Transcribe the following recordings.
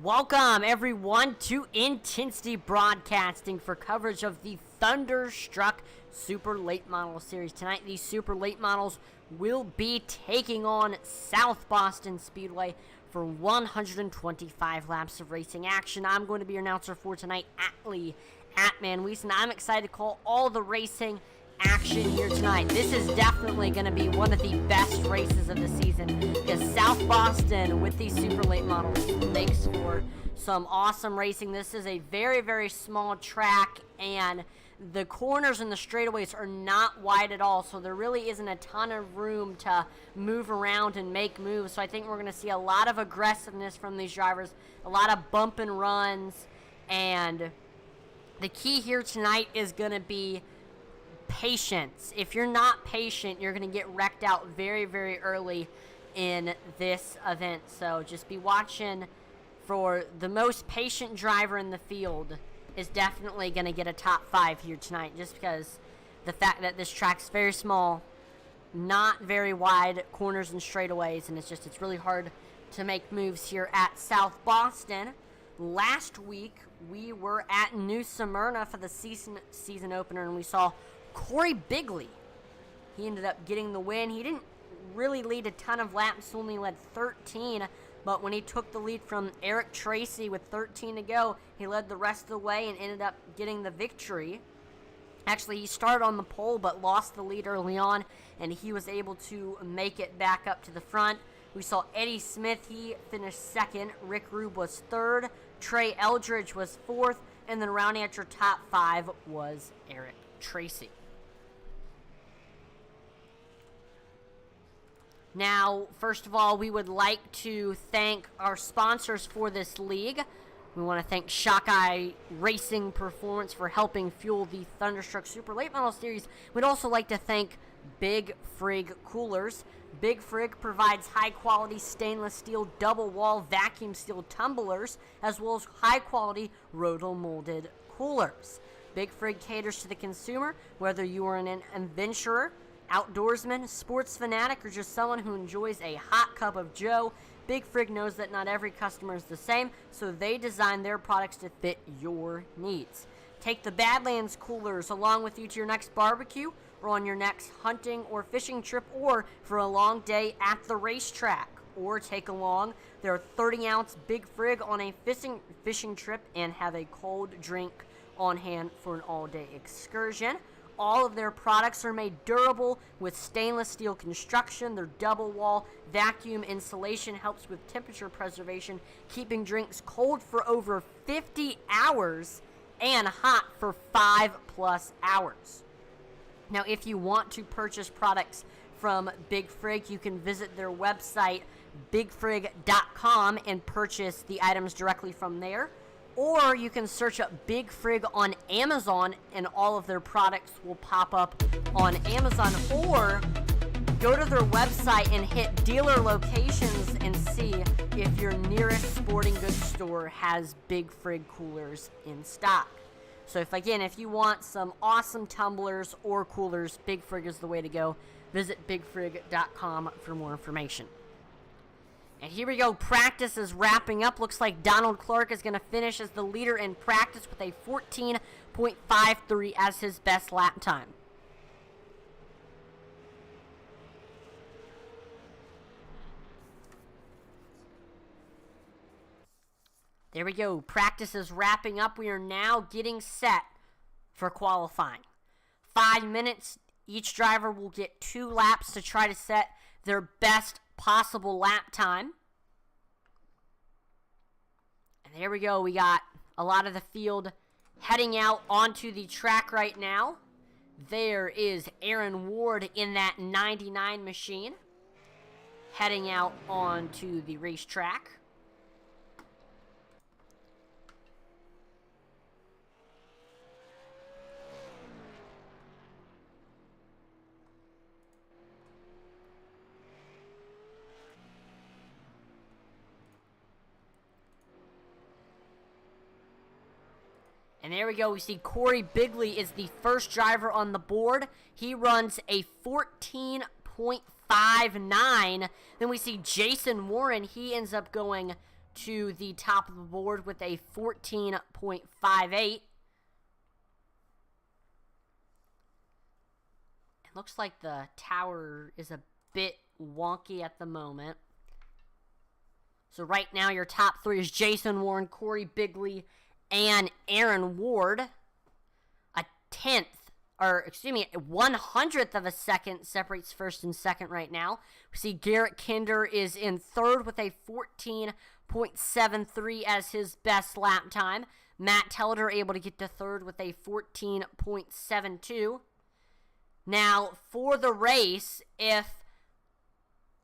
Welcome, everyone, to Intensity Broadcasting for coverage of the Thunderstruck Super Late Model Series. Tonight, these Super Late Models will be taking on South Boston Speedway for 125 laps of racing action. I'm going to be your announcer for tonight, Atlee Atman-Wiesen. I'm excited to call all the racing action here tonight. This is definitely going to be one of the best races of the season because South Boston with these super late models makes for some awesome racing. This is a very, very small track, and the corners and the straightaways are not wide at all, so there really isn't a ton of room to move around and make moves. So I think we're going to see a lot of aggressiveness from these drivers, a lot of bump and runs, and the key here tonight is going to be patience. If you're not patient, you're going to get wrecked out very, very early in this event. So just be watching for the most patient driver in the field is definitely going to get a top 5 here tonight, just because the fact that this track's very small, not very wide corners and straightaways, and it's really hard to make moves here at South Boston. Last week, we were at New Smyrna for the season opener, and we saw Corey Bigley. He ended up getting the win. He didn't really lead a ton of laps, only led 13, but when he took the lead from Eric Tracy with 13 to go, he led the rest of the way and ended up getting the victory. Actually, he started on the pole but lost the lead early on, and he was able to make it back up to the front. We saw Eddie Smith, he finished second. Rick Rube was third. Trey Eldridge was fourth, and then rounding out your top 5 was Eric Tracy. Now, first of all, we would like to thank our sponsors for this league. We want to thank Shockeye Racing Performance for helping fuel the Thunderstruck Super Late Model Series. We'd also like to thank Big Frig Coolers. Big Frig provides high-quality stainless steel double-wall vacuum seal tumblers, as well as high-quality roto-molded coolers. Big Frig caters to the consumer, whether you are an adventurer, outdoorsman, sports fanatic, or just someone who enjoys a hot cup of joe. Big Frig knows that not every customer is the same, so they design their products to fit your needs. Take the Badlands coolers along with you to your next barbecue, or on your next hunting or fishing trip, or for a long day at the racetrack. Or take along their 30-ounce Big Frig on a fishing trip and have a cold drink on hand for an all-day excursion. All of their products are made durable with stainless steel construction. Their double wall vacuum insulation helps with temperature preservation, keeping drinks cold for over 50 hours and hot for 5+ hours. Now, if you want to purchase products from Big Frig, you can visit their website, bigfrig.com, and purchase the items directly from there. Or you can search up Big Frig on Amazon, and all of their products will pop up on Amazon. Or go to their website and hit dealer locations and see if your nearest sporting goods store has Big Frig coolers in stock. So if you want some awesome tumblers or coolers, Big Frig is the way to go. Visit bigfrig.com for more information. And here we go. Practice is wrapping up. Looks like Donald Clark is going to finish as the leader in practice with a 14.53 as his best lap time. There we go. Practice is wrapping up. We are now getting set for qualifying. 5 minutes. Each driver will get 2 laps to try to set their best possible lap time. And there we go. We got a lot of the field heading out onto the track right now. There is Aaron Ward in that 99 machine heading out onto the racetrack. And there we go. We see Corey Bigley is the first driver on the board. He runs a 14.59. Then we see Jason Warren. He ends up going to the top of the board with a 14.58. It looks like the tower is a bit wonky at the moment. So right now your top three is Jason Warren, Corey Bigley, and Aaron Ward. A 100th of a second separates first and second right now. We see Garrett Kinder is in third with a 14.73 as his best lap time. Matt Telder able to get to third with a 14.72. Now, for the race,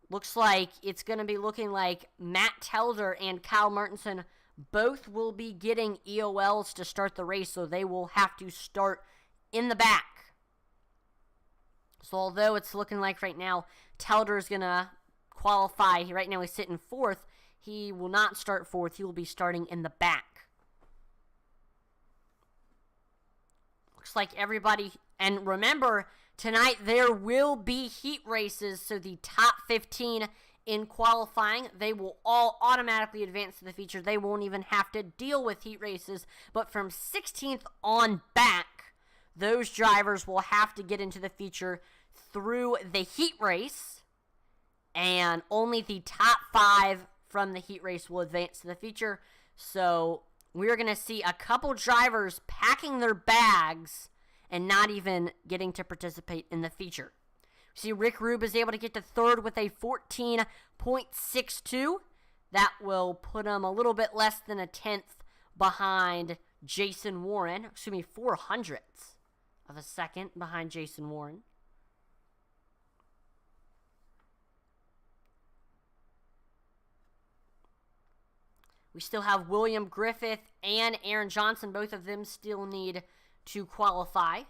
looks like it's going to be looking like Matt Telder and Kyle Martinson both will be getting EOLs to start the race, so they will have to start in the back. So although it's looking like right now Telder is going to qualify, right now he's sitting fourth, he will not start fourth. He will be starting in the back. Looks like everybody, and remember, tonight there will be heat races, so the top 15 in qualifying, they will all automatically advance to the feature. They won't even have to deal with heat races, but from 16th on back, those drivers will have to get into the feature through the heat race, and only the top 5 from the heat race will advance to the feature. So we're going to see a couple drivers packing their bags and not even getting to participate in the feature. See, Rick Rube is able to get to third with a 14.62. That will put him a little bit less than a tenth behind Jason Warren. 400ths of a second behind Jason Warren. We still have William Griffith and Aaron Johnson. Both of them still need to qualify.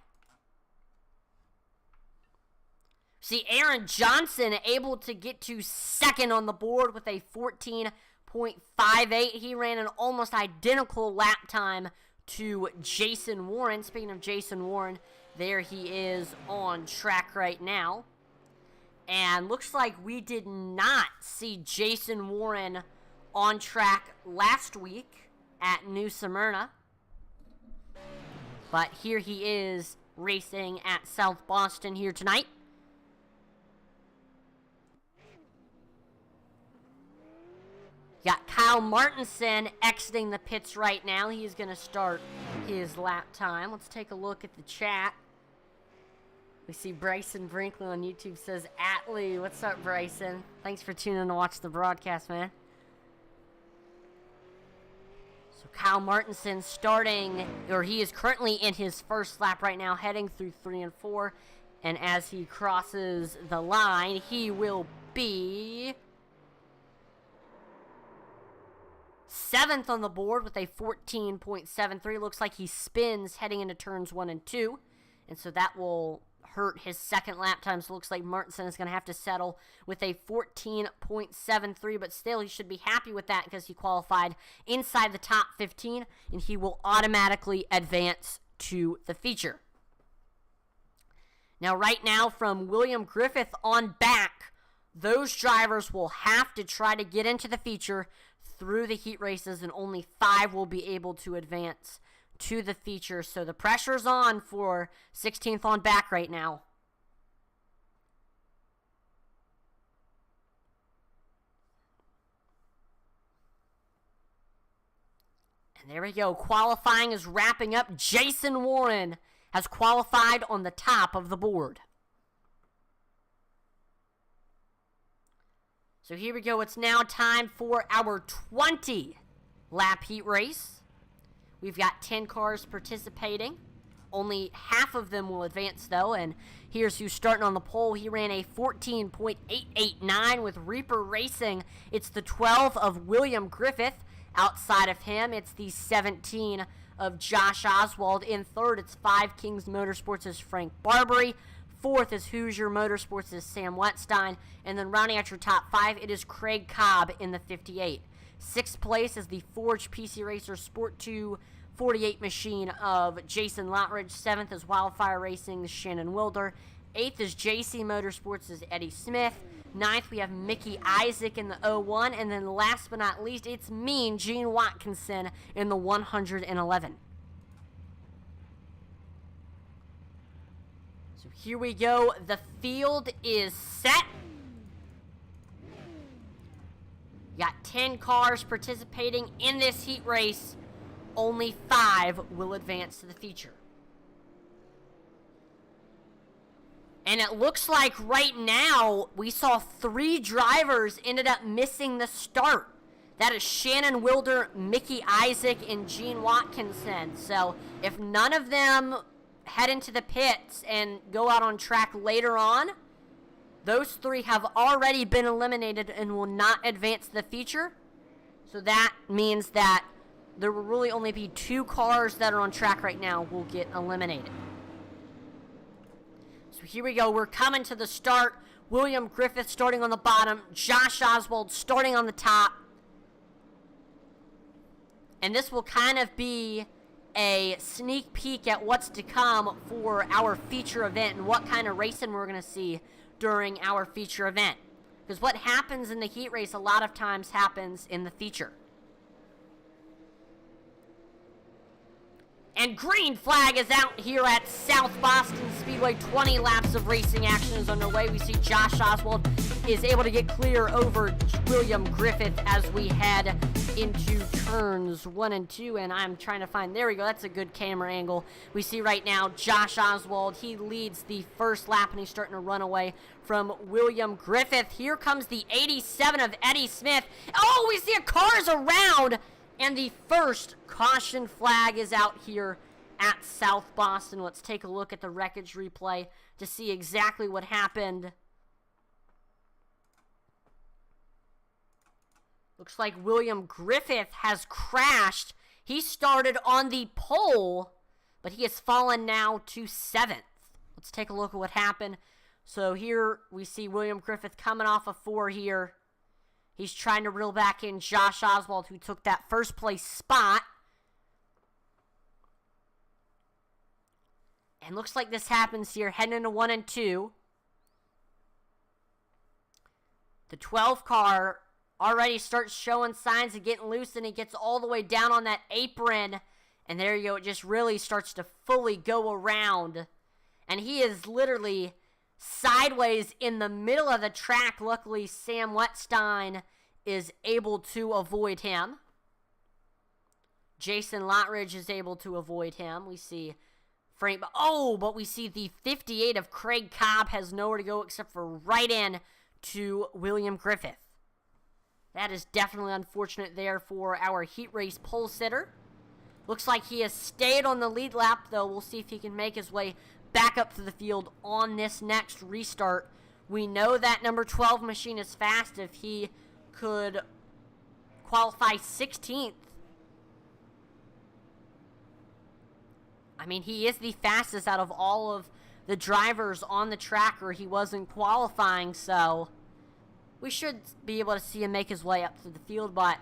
See, Aaron Johnson able to get to second on the board with a 14.58. He ran an almost identical lap time to Jason Warren. Speaking of Jason Warren, there he is on track right now. And looks like we did not see Jason Warren on track last week at New Smyrna. But here he is racing at South Boston here tonight. Got Kyle Martinson exiting the pits right now. He's going to start his lap time. Let's take a look at the chat. We see Bryson Brinkley on YouTube says, Atlee. What's up, Bryson? Thanks for tuning in to watch the broadcast, man. So Kyle Martinson starting, or he is currently in his first lap right now, heading through 3 and 4. And as he crosses the line, he will be 7th on the board with a 14.73. Looks like he spins heading into turns 1 and 2. And so that will hurt his second lap time. So it looks like Martinson is going to have to settle with a 14.73. But still, he should be happy with that because he qualified inside the top 15. And he will automatically advance to the feature. Now, right now, from William Griffith on back, those drivers will have to try to get into the feature through the heat races, and only 5 will be able to advance to the feature. So the pressure's on for 16th on back right now. And there we go. Qualifying is wrapping up. Jason Warren has qualified on the top of the board. So here we go. It's now time for our 20-lap heat race. We've got 10 cars participating. Only half of them will advance, though. And here's who's starting on the pole. He ran a 14.889 with Reaper Racing. It's the 12 of William Griffith. Outside of him, it's the 17 of Josh Oswald. In third, it's 5 Kings Motorsports' Frank Barbary. Fourth is Hoosier Motorsports' Sam Wetstein. And then rounding out your top 5, it is Craig Cobb in the 58. Sixth place is the Forge PC Racer Sport 2 48 machine of Jason Lottridge. Seventh is Wildfire Racing's Shannon Wilder. 8th is JC Motorsports' Eddie Smith. 9th, we have Mickey Isaac in the 01. And then last but not least, it's me, Gene Watkinson, in the 111. So here we go. The field is set. Got 10 cars participating in this heat race. Only 5 will advance to the feature. And it looks like right now we saw 3 drivers ended up missing the start. That is Shannon Wilder, Mickey Isaac, and Gene Watkinson. So if none of them head into the pits and go out on track later on, those 3 have already been eliminated and will not advance the feature. So that means that there will really only be 2 cars that are on track right now will get eliminated. So here we go. We're coming to the start. William Griffith starting on the bottom. Josh Oswald starting on the top. And this will kind of be a sneak peek at what's to come for our feature event and what kind of racing we're going to see during our feature event. Because what happens in the heat race a lot of times happens in the feature. And green flag is out here at South Boston Speedway. 20 laps of racing action is underway. We see Josh Oswald is able to get clear over William Griffith as we head into turns 1 and 2. And I'm trying to find, there we go, that's a good camera angle. We see right now Josh Oswald, he leads the first lap and he's starting to run away from William Griffith. Here comes the 87 of Eddie Smith. Oh, we see a car's around. And the first caution flag is out here at South Boston. Let's take a look at the wreckage replay to see exactly what happened. Looks like William Griffith has crashed. He started on the pole, but he has fallen now to 7th. Let's take a look at what happened. So here we see William Griffith coming off of 4 here. He's trying to reel back in Josh Oswald, who took that first place spot. And looks like this happens here, heading into 1 and 2. The 12 car already starts showing signs of getting loose, and he gets all the way down on that apron. And there you go, it just really starts to fully go around. And he is literally sideways in the middle of the track. Luckily, Sam Wetstein is able to avoid him. Jason Lottridge is able to avoid him. We see Frank, but we see the 58 of Craig Cobb has nowhere to go except for right in to William Griffith. That is definitely unfortunate there for our heat race pole sitter. Looks like he has stayed on the lead lap, though. We'll see if he can make his way back up to the field on this next restart. We know that number 12 machine is fast. If he could qualify 16th, I mean, he is the fastest out of all of the drivers on the track, or he wasn't qualifying, so we should be able to see him make his way up to the field, but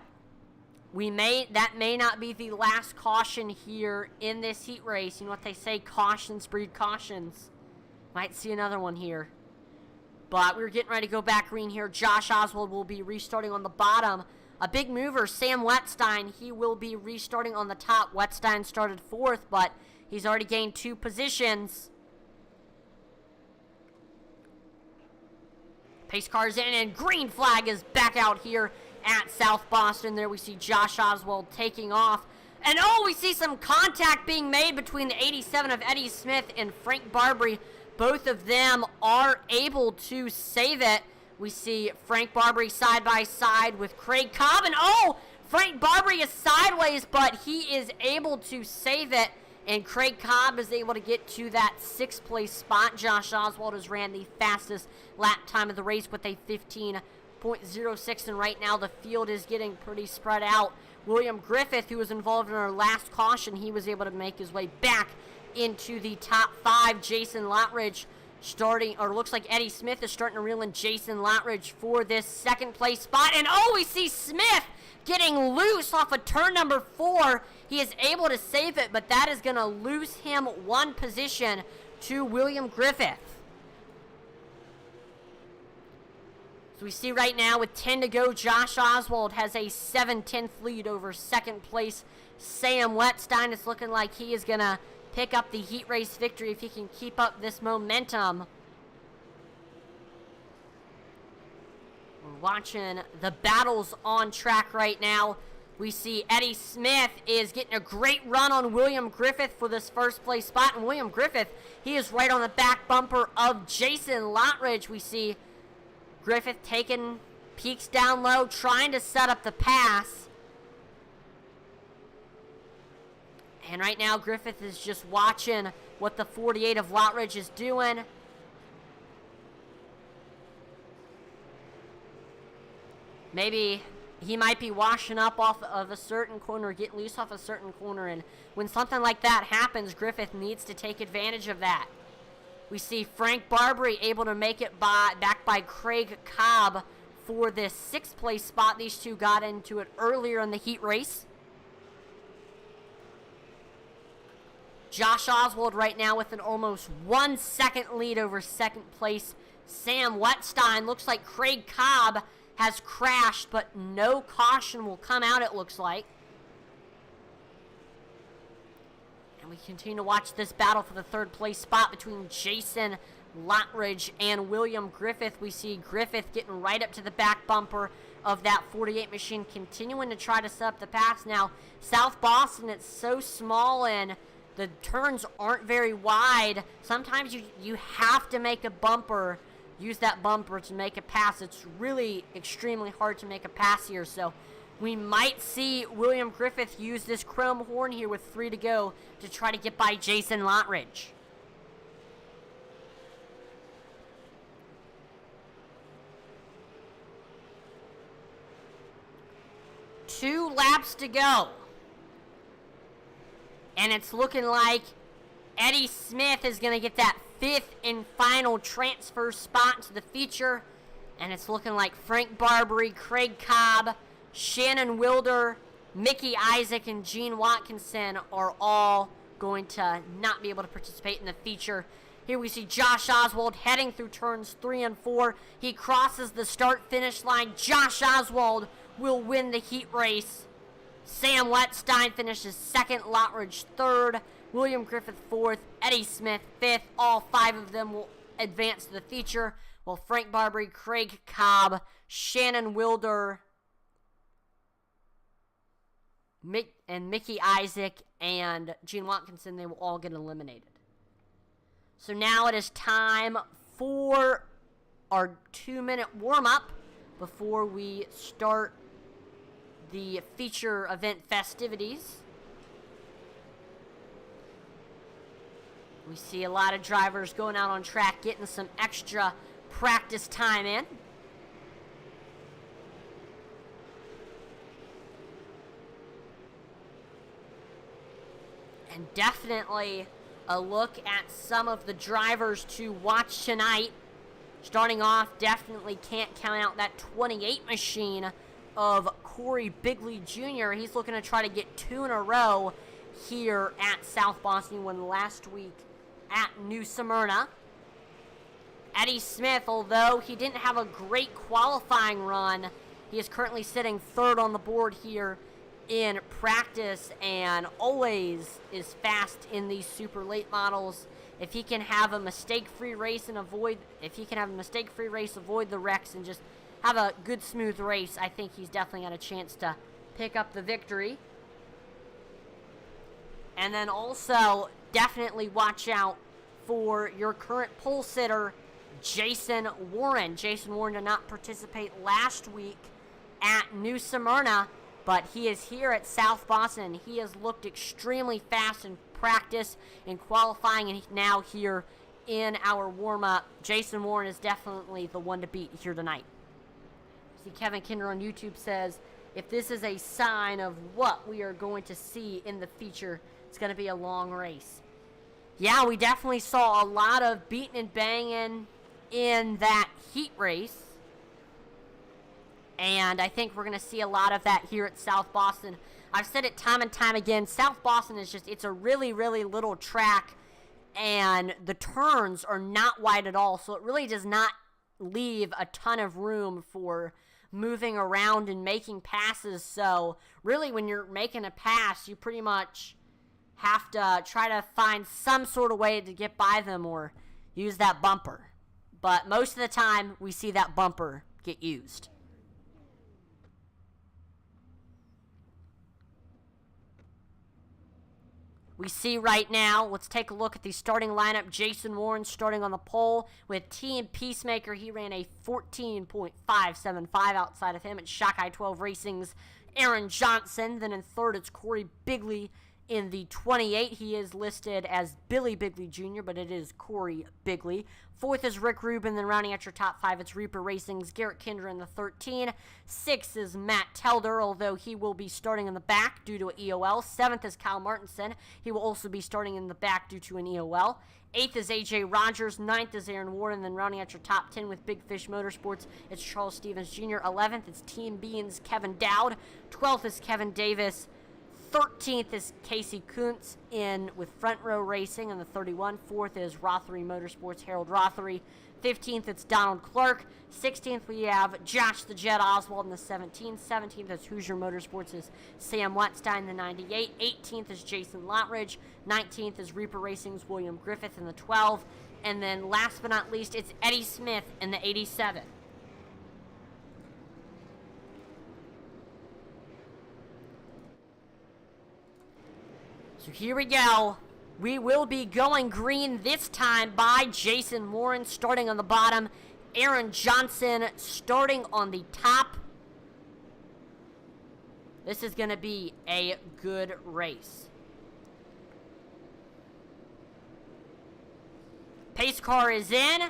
that may not be the last caution here in this heat race. You know what they say, cautions breed cautions. Might see another one here. But we're getting ready to go back green here. Josh Oswald will be restarting on the bottom. A big mover, Sam Wetstein, he will be restarting on the top. Wetstein started 4th, but he's already gained 2 positions. Pace car's in, and green flag is back out here at South Boston. There we see Josh Oswald taking off. And we see some contact being made between the 87 of Eddie Smith and Frank Barbary. Both of them are able to save it. We see Frank Barbary side by side with Craig Cobb. And Frank Barbary is sideways, but he is able to save it. And Craig Cobb is able to get to that 6th place spot. Josh Oswald has ran the fastest lap time of the race with a 15.06. And right now the field is getting pretty spread out. William Griffith, who was involved in our last caution, he was able to make his way back into the top 5. Jason Lottridge looks like Eddie Smith is starting to reel in Jason Lottridge for this 2nd place spot. And we see Smith getting loose off of turn number 4. He is able to save it, but that is going to lose him 1 position to William Griffith. So we see right now with 10 to go, Josh Oswald has a 7/10 lead over second place Sam Wetstein. It's looking like he is going to pick up the heat race victory if he can keep up this momentum. We're watching the battles on track right now. We see Eddie Smith is getting a great run on William Griffith for this first place spot. And William Griffith, he is right on the back bumper of Jason Lottridge. We see Griffith taking peaks down low, trying to set up the pass. And right now, Griffith is just watching what the 48 of Lottridge is doing. Maybe he might be washing up off of a certain corner, getting loose off a certain corner. And when something like that happens, Griffith needs to take advantage of that. We see Frank Barbary able to make it back by Craig Cobb for this 6th place spot. These two got into it earlier in the heat race. Josh Oswald right now with an almost 1 second lead over second place Sam Wetstein. Looks like Craig Cobb has crashed, but no caution will come out, it looks like. And we continue to watch this battle for the 3rd place spot between Jason Lottridge and William Griffith. We see Griffith getting right up to the back bumper of that 48 machine, continuing to try to set up the pass. Now, South Boston, it's so small and the turns aren't very wide. Sometimes you have to make a bumper, use that bumper to make a pass. It's really extremely hard to make a pass here, so we might see William Griffith use this chrome horn here with 3 to go to try to get by Jason Lottridge. Two laps to go. And it's looking like Eddie Smith is going to get that 5th and final transfer spot to the feature. And it's looking like Frank Barbary, Craig Cobb, Shannon Wilder, Mickey Isaac, and Gene Watkinson are all going to not be able to participate in the feature. Here we see Josh Oswald heading through turns 3 and 4. He crosses the start-finish line. Josh Oswald will win the heat race. Sam Wetstein finishes 2nd, Lottridge 3rd, William Griffith 4th, Eddie Smith 5th. All 5 of them will advance to the feature, while Frank Barbary, Craig Cobb, Shannon Wilder, Mickey Isaac, and Gene Watkinson, they will all get eliminated. So now it is time for our 2-minute warm-up before we start the feature event festivities. We see a lot of drivers going out on track, getting some extra practice time in. And definitely a look at some of the drivers to watch tonight. Starting off, definitely can't count out that 28 machine of Corey Bigley Jr. He's looking to try to get 2 in a row here at South Boston. He won last week at New Smyrna. Eddie Smith, although he didn't have a great qualifying run, he is currently sitting 3rd on the board here in practice and always is fast in these super late models. If he can have a mistake-free race and avoid the wrecks and just have a good smooth race, I think he's definitely got a chance to pick up the victory. And then also definitely watch out for your current pole sitter, Jason Warren. Jason Warren did not participate last week at New Smyrna, but he is here at South Boston. He has looked extremely fast in practice and qualifying, and now here in our warm-up. Jason Warren is definitely the one to beat here tonight. See, Kevin Kinder on YouTube says, if this is a sign of what we are going to see in the feature, it's going to be a long race. Yeah, we definitely saw a lot of beating and banging in that heat race. And I think we're going to see a lot of that here at South Boston. I've said it time and time again, South Boston is just, it's a really, really little track. And the turns are not wide at all. So it really does not leave a ton of room for moving around and making passes. So really, when you're making a pass, you pretty much have to try to find some sort of way to get by them or use that bumper. But most of the time, we see that bumper get used. We see right now, let's take a look at the starting lineup. Jason Warren starting on the pole with Team Peacemaker. He ran a 14.575 outside of him. It's Shockeye 12 Racing's Aaron Johnson. Then in third, it's Corey Bigley. In the 28, he is listed as Billy Bigley Jr., but it is Corey Bigley. Fourth is Rick Rubin. Then rounding out your top five, it's Reaper Racing's Garrett Kinder in the 13. Sixth is Matt Telder, although he will be starting in the back due to an EOL. Seventh is Kyle Martinson. He will also be starting in the back due to an EOL. Eighth is AJ Rogers. Ninth is Aaron Warren. Then rounding out your top 10 with Big Fish Motorsports, it's Charles Stevens Jr. 11th, it's Team Bean's Kevin Dowd. 12th is Kevin Davis. 13th is Casey Kuntz in with Front Row Racing in the 31. 4th is Rothery Motorsports, Harold Rothery. 15th, it's Donald Clark. 16th, we have Josh the Jet Oswald in the 17. 17th is Hoosier Motorsports, is Sam Wetstein in the 98. 18th is Jason Lottridge. 19th is Reaper Racing's William Griffith in the 12. And then last but not least, it's Eddie Smith in the 87. So here we go. We will be going green this time by Jason Warren starting on the bottom. Aaron Johnson starting on the top. This is going to be a good race. Pace car is in.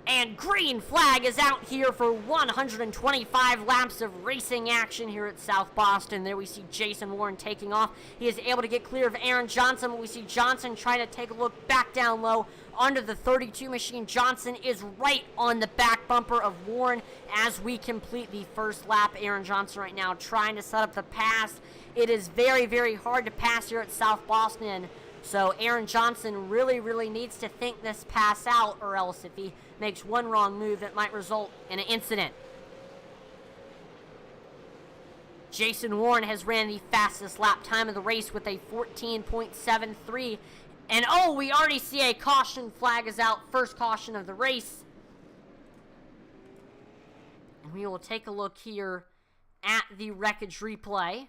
And green flag is out here for 125 laps of racing action here at South Boston. There we see Jason Warren taking off. He is able to get clear of Aaron Johnson. We see Johnson trying to take a look back down low under the 32 machine. Johnson is right on the back bumper of Warren as we complete the first lap. Aaron Johnson right now trying to set up the pass. It is very, very hard to pass here at South Boston. So Aaron Johnson really, really needs to think this pass out, or else if he makes one wrong move, it might result in an incident. Jason Warren has ran the fastest lap time of the race with a 14.73. And oh, we already see a caution flag is out. First caution of the race. And we will take a look here at the wreckage replay.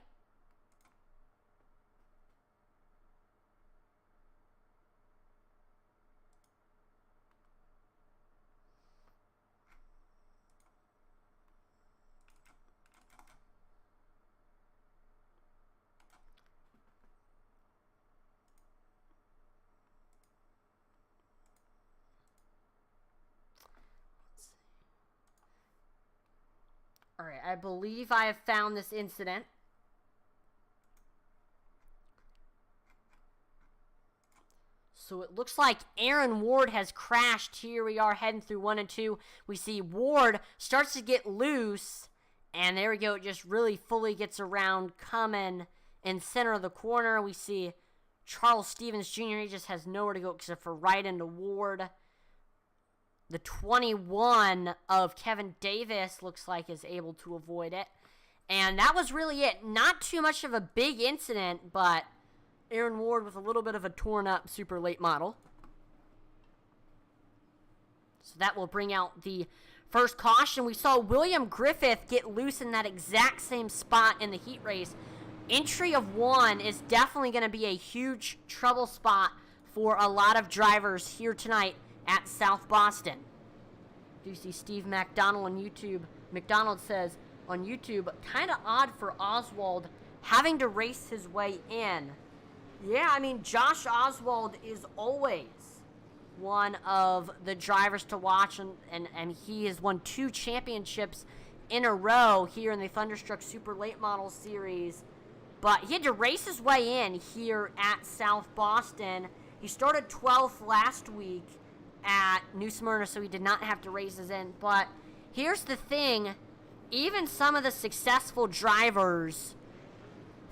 Alright, I believe I have found this incident. So it looks like Aaron Ward has crashed. Here we are heading through 1 and 2. We see Ward starts to get loose. And there we go. It just really fully gets around coming in center of the corner. We see Charles Stevens Jr. He just has nowhere to go except for right into Ward. The 21 of Kevin Davis looks like is able to avoid it. And that was really it. Not too much of a big incident, but Aaron Ward with a little bit of a torn up super late model. So that will bring out the first caution. We saw William Griffith get loose in that exact same spot in the heat race. Entry of 1 is definitely going to be a huge trouble spot for a lot of drivers here tonight at South Boston. Do you see Steve McDonald on YouTube? McDonald says on YouTube, kind of odd for Oswald having to race his way in. Yeah, I mean, Josh Oswald is always one of the drivers to watch, and he has won 2 championships in a row here in the Thunderstruck Super Late Model Series. But he had to race his way in here at South Boston. He started 12th last week at New Smyrna, so he did not have to race his in. But here's the thing, even some of the successful drivers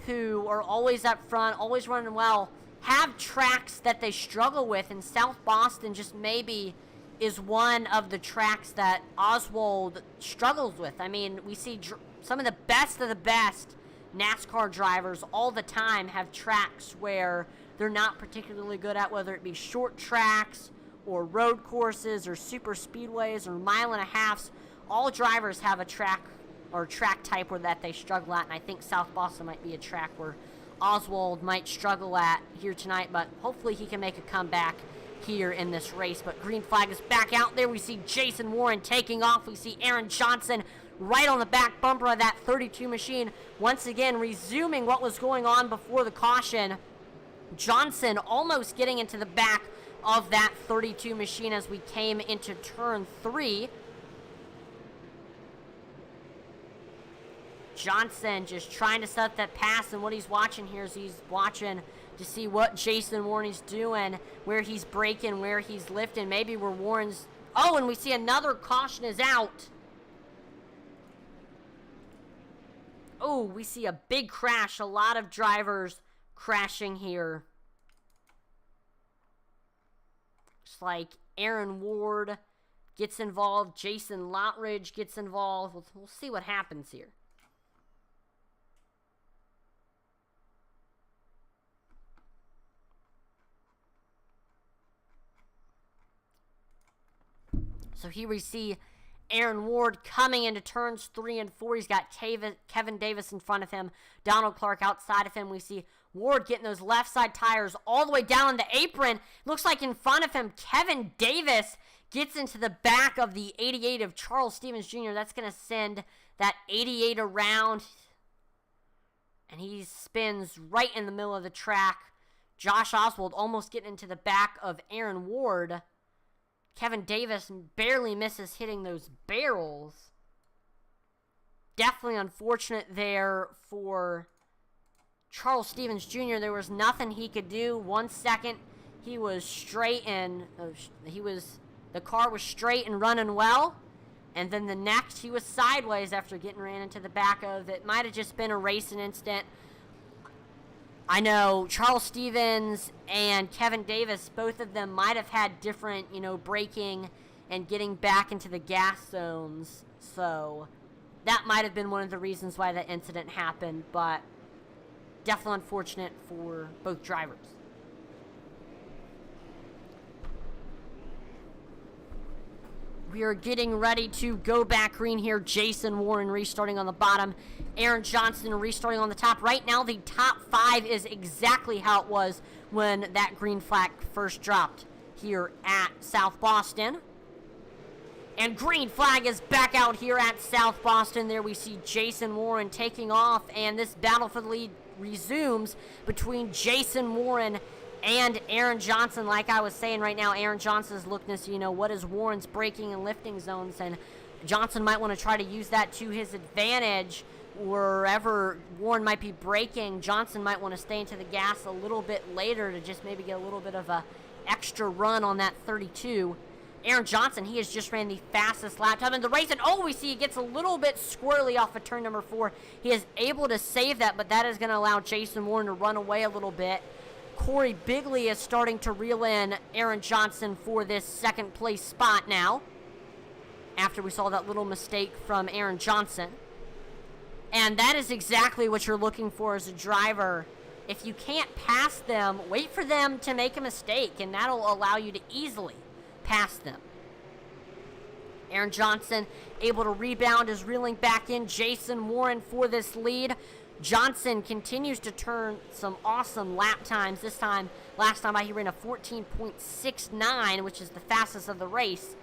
who are always up front, always running well, have tracks that they struggle with, and South Boston just maybe is one of the tracks that Oswald struggles with. I mean, we see some of the best NASCAR drivers all the time have tracks where they're not particularly good at, whether it be short tracks or road courses or super speedways or mile-and-a-halfs. All drivers have a track or track type where that they struggle at, and I think South Boston might be a track where Oswald might struggle at here tonight, but hopefully he can make a comeback here in this race. But green flag is back out there. We see Jason Warren taking off. We see Aaron Johnson right on the back bumper of that 32 machine, once again resuming what was going on before the caution. Johnson almost getting into the back of that 32 machine as we came into turn 3. Johnson just trying to set that pass, and what he's watching here is he's watching to see what Jason Warren is doing, where he's braking, where he's lifting, maybe where Warren's... Oh, and we see another caution is out. Oh, we see a big crash. A lot of drivers crashing here. It's like Aaron Ward gets involved. Jason Lottridge gets involved. We'll see what happens here. So here we see Aaron Ward coming into turns 3 and 4. He's got Kevin Davis in front of him, Donald Clark outside of him. We see Ward getting those left side tires all the way down the apron. Looks like in front of him, Kevin Davis gets into the back of the 88 of Charles Stevens Jr. That's going to send that 88 around, and he spins right in the middle of the track. Josh Oswald almost getting into the back of Aaron Ward. Kevin Davis barely misses hitting those barrels. Definitely unfortunate there for Charles Stevens Jr. There was nothing he could do. 1 second, he was straight and the car was straight and running well. And then the next, he was sideways after getting ran into the back of. It might have just been a racing incident. I know Charles Stevens and Kevin Davis, both of them might have had different, braking and getting back into the gas zones. So that might have been one of the reasons why that incident happened, but definitely unfortunate for both drivers. We are getting ready to go back green here. Jason Warren restarting on the bottom. Aaron Johnson restarting on the top. Right now, the top 5 is exactly how it was when that green flag first dropped here at South Boston. And green flag is back out here at South Boston. There we see Jason Warren taking off, and this battle for the lead resumes between Jason Warren and Aaron Johnson. Like I was saying, right now, Aaron Johnson is looking to see, what is Warren's braking and lifting zones, and Johnson might want to try to use that to his advantage. Wherever Warren might be braking, Johnson might want to stay into the gas a little bit later to just maybe get a little bit of a extra run on that 32. Aaron Johnson, he has just ran the fastest lap time in the race, and we see he gets a little bit squirrely off of turn number 4. He is able to save that, but that is going to allow Jason Warren to run away a little bit. Corey Bigley is starting to reel in Aaron Johnson for this second place spot now, after we saw that little mistake from Aaron Johnson. And that is exactly what you're looking for as a driver. If you can't pass them, wait for them to make a mistake, and that'll allow you to easily pass them. Aaron Johnson able to rebound, is reeling back in. Jason Warren for this lead. Johnson continues to turn some awesome lap times. Last time he ran a 14.69, which is the fastest of the race.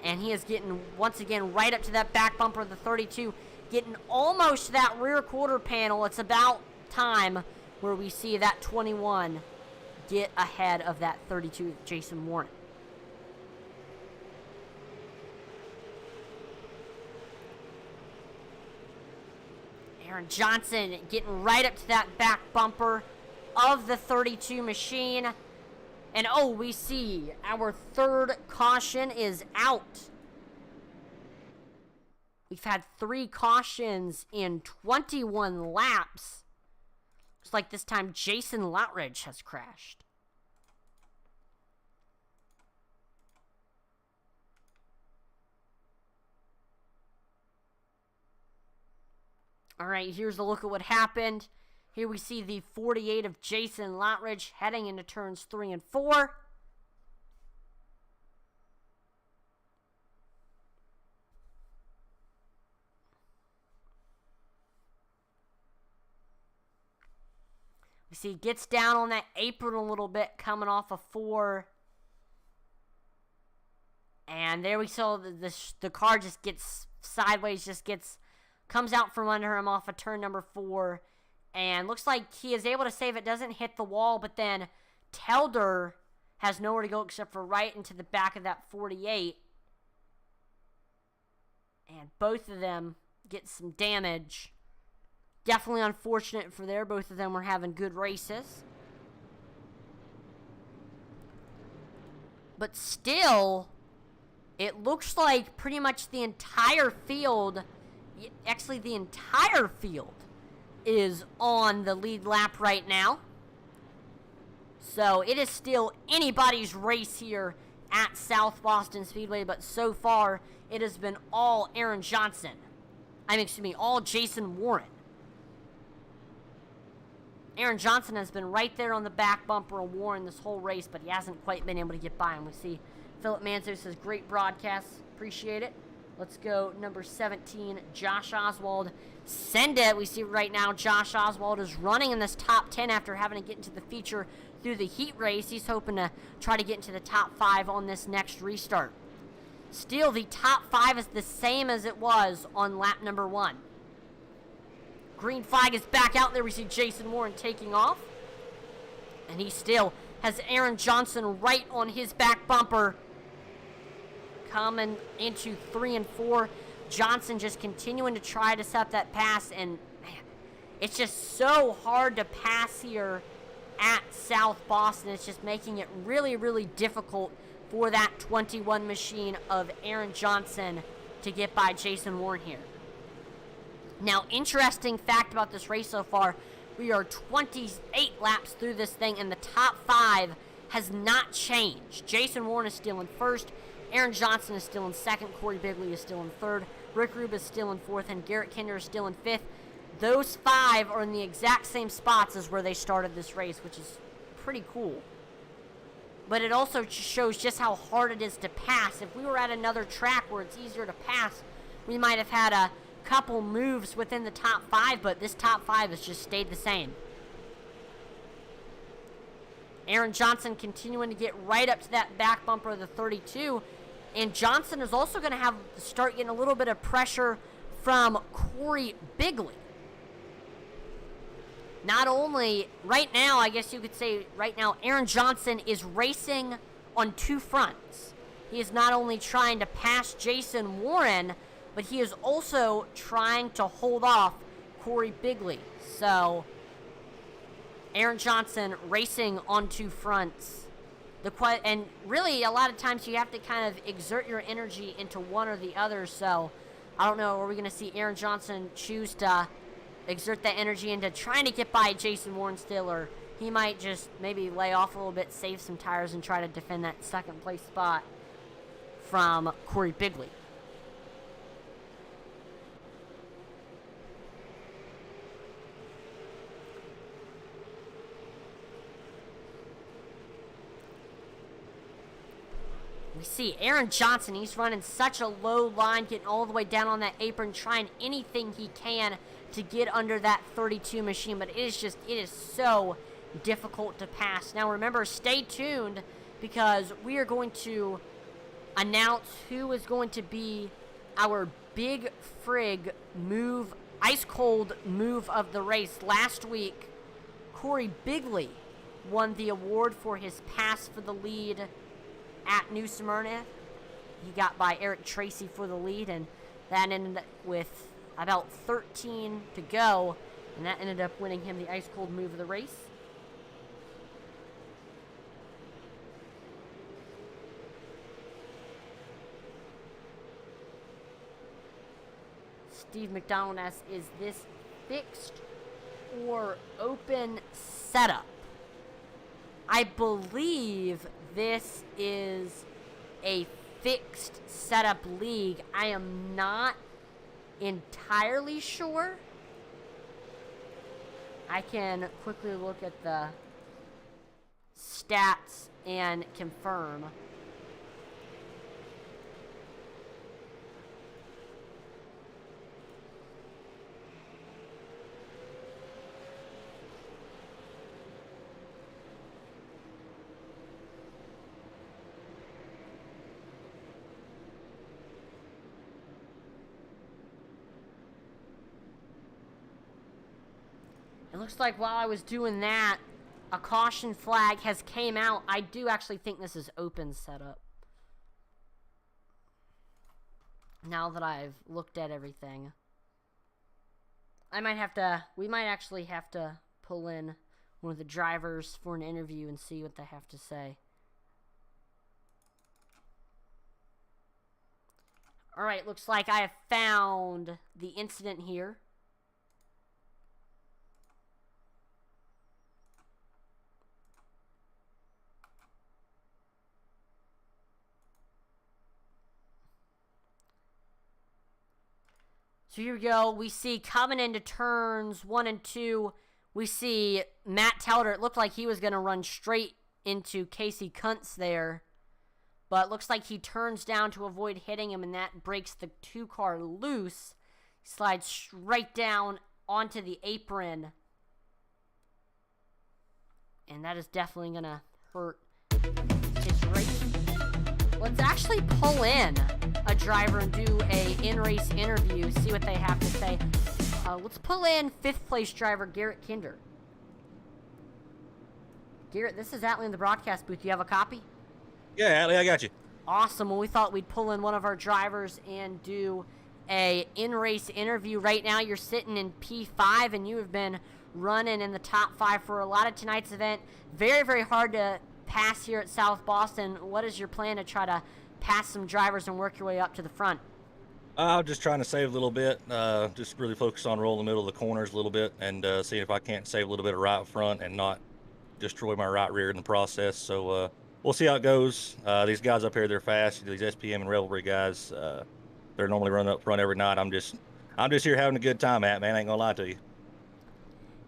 And he is getting, once again, right up to that back bumper of the 32. Getting almost to that rear quarter panel. It's about time where we see that 21 get ahead of that 32, Jason Warren. Aaron Johnson getting right up to that back bumper of the 32 machine. And we see our third caution is out. We've had 3 cautions in 21 laps. Looks like this time Jason Lottridge has crashed. All right, here's a look at what happened. Here we see the 48 of Jason Lotridge heading into turns 3 and 4. We see he gets down on that apron a little bit coming off of 4. And there we saw the car just gets sideways, comes out from under him off of turn number 4. And looks like he is able to save it, doesn't hit the wall, but then Telder has nowhere to go except for right into the back of that 48. And both of them get some damage. Definitely unfortunate for there. Both of them were having good races. But still, it looks like pretty much the entire field, actually the entire field, is on the lead lap right now. So it is still anybody's race here at South Boston Speedway, but so far it has been all Aaron Johnson. All Jason Warren. Aaron Johnson has been right there on the back bumper of Warren this whole race, but he hasn't quite been able to get by him. We see Philip Manzo says, great broadcast. Appreciate it. Let's go number 17, Josh Oswald. Send it. We see right now Josh Oswald is running in this top 10 after having to get into the feature through the heat race. He's hoping to try to get into the top 5 on this next restart. Still, the top 5 is the same as it was on lap number 1. Green flag is back out there. We see Jason Warren taking off. And he still has Aaron Johnson right on his back bumper. Coming into 3 and 4. Johnson just continuing to try to set up that pass. And, man, it's just so hard to pass here at South Boston. It's just making it really, really difficult for that 21 machine of Aaron Johnson to get by Jason Warren here. Now, interesting fact about this race so far, we are 28 laps through this thing, and the top 5 has not changed. Jason Warren is still in first. Aaron Johnson is still in second. Corey Bigley is still in third. Rick Rube is still in fourth, and Garrett Kinder is still in fifth. Those 5 are in the exact same spots as where they started this race, which is pretty cool. But it also shows just how hard it is to pass. If we were at another track where it's easier to pass, we might have had a couple moves within the top 5, but this top 5 has just stayed the same. Aaron Johnson continuing to get right up to that back bumper of the 32, and Johnson is also going to start getting a little bit of pressure from Corey Bigley. Not only, right now, I guess you could say right now, Aaron Johnson is racing on 2 fronts. He is not only trying to pass Jason Warren, but he is also trying to hold off Corey Bigley. So, Aaron Johnson racing on 2 fronts. And really, a lot of times you have to kind of exert your energy into one or the other. So, I don't know, are we going to see Aaron Johnson choose to exert that energy into trying to get by Jason Warren still, or he might just maybe lay off a little bit, save some tires, and try to defend that second place spot from Corey Bigley. We see Aaron Johnson, he's running such a low line, getting all the way down on that apron, trying anything he can to get under that 32 machine, but it is so difficult to pass. Now remember, stay tuned, because we are going to announce who is going to be our big frig move, ice cold move of the race. Last week, Corey Bigley won the award for his pass for the lead at New Smyrna. He got by Eric Tracy for the lead, and that ended up with about 13 to go, and that ended up winning him the ice cold move of the race. Steve McDonald asks, is this fixed or open setup? I believe this is a fixed setup league. I am not entirely sure, I can quickly look at the stats and confirm. It looks like while I was doing that, a caution flag has came out. I do actually think this is open setup. Now that I've looked at everything. We might actually have to pull in one of the drivers for an interview and see what they have to say. Alright, looks like I have found the incident here. So here we go. We see coming into turns 1 and 2, we see Matt Telder. It looked like he was going to run straight into Casey Kuntz there. But it looks like he turns down to avoid hitting him, and that breaks the 2-car loose. He slides straight down onto the apron. And that is definitely going to hurt his race. Let's actually pull in a driver and do a in-race interview, see what they have to say. Let's pull in 5th place driver Garrett Kinder. Garrett, this is Atlee in the broadcast booth. Do you have a copy? Yeah, Atlee, I got you. Awesome. Well, we thought we'd pull in one of our drivers and do a in-race interview. Right now, you're sitting in P5, and you have been running in the top 5 for a lot of tonight's event. Very, very hard to pass here at South Boston. What is your plan to try to pass some drivers and work your way up to the front? I'm just trying to save a little bit, just really focus on rolling the middle of the corners a little bit and seeing if I can't save a little bit of right front and not destroy my right rear in the process. So we'll see how it goes. These guys up here, they're fast. These SPM and Revelry guys, they're normally running up front every night. I'm just here having a good time, man. I ain't gonna lie to you.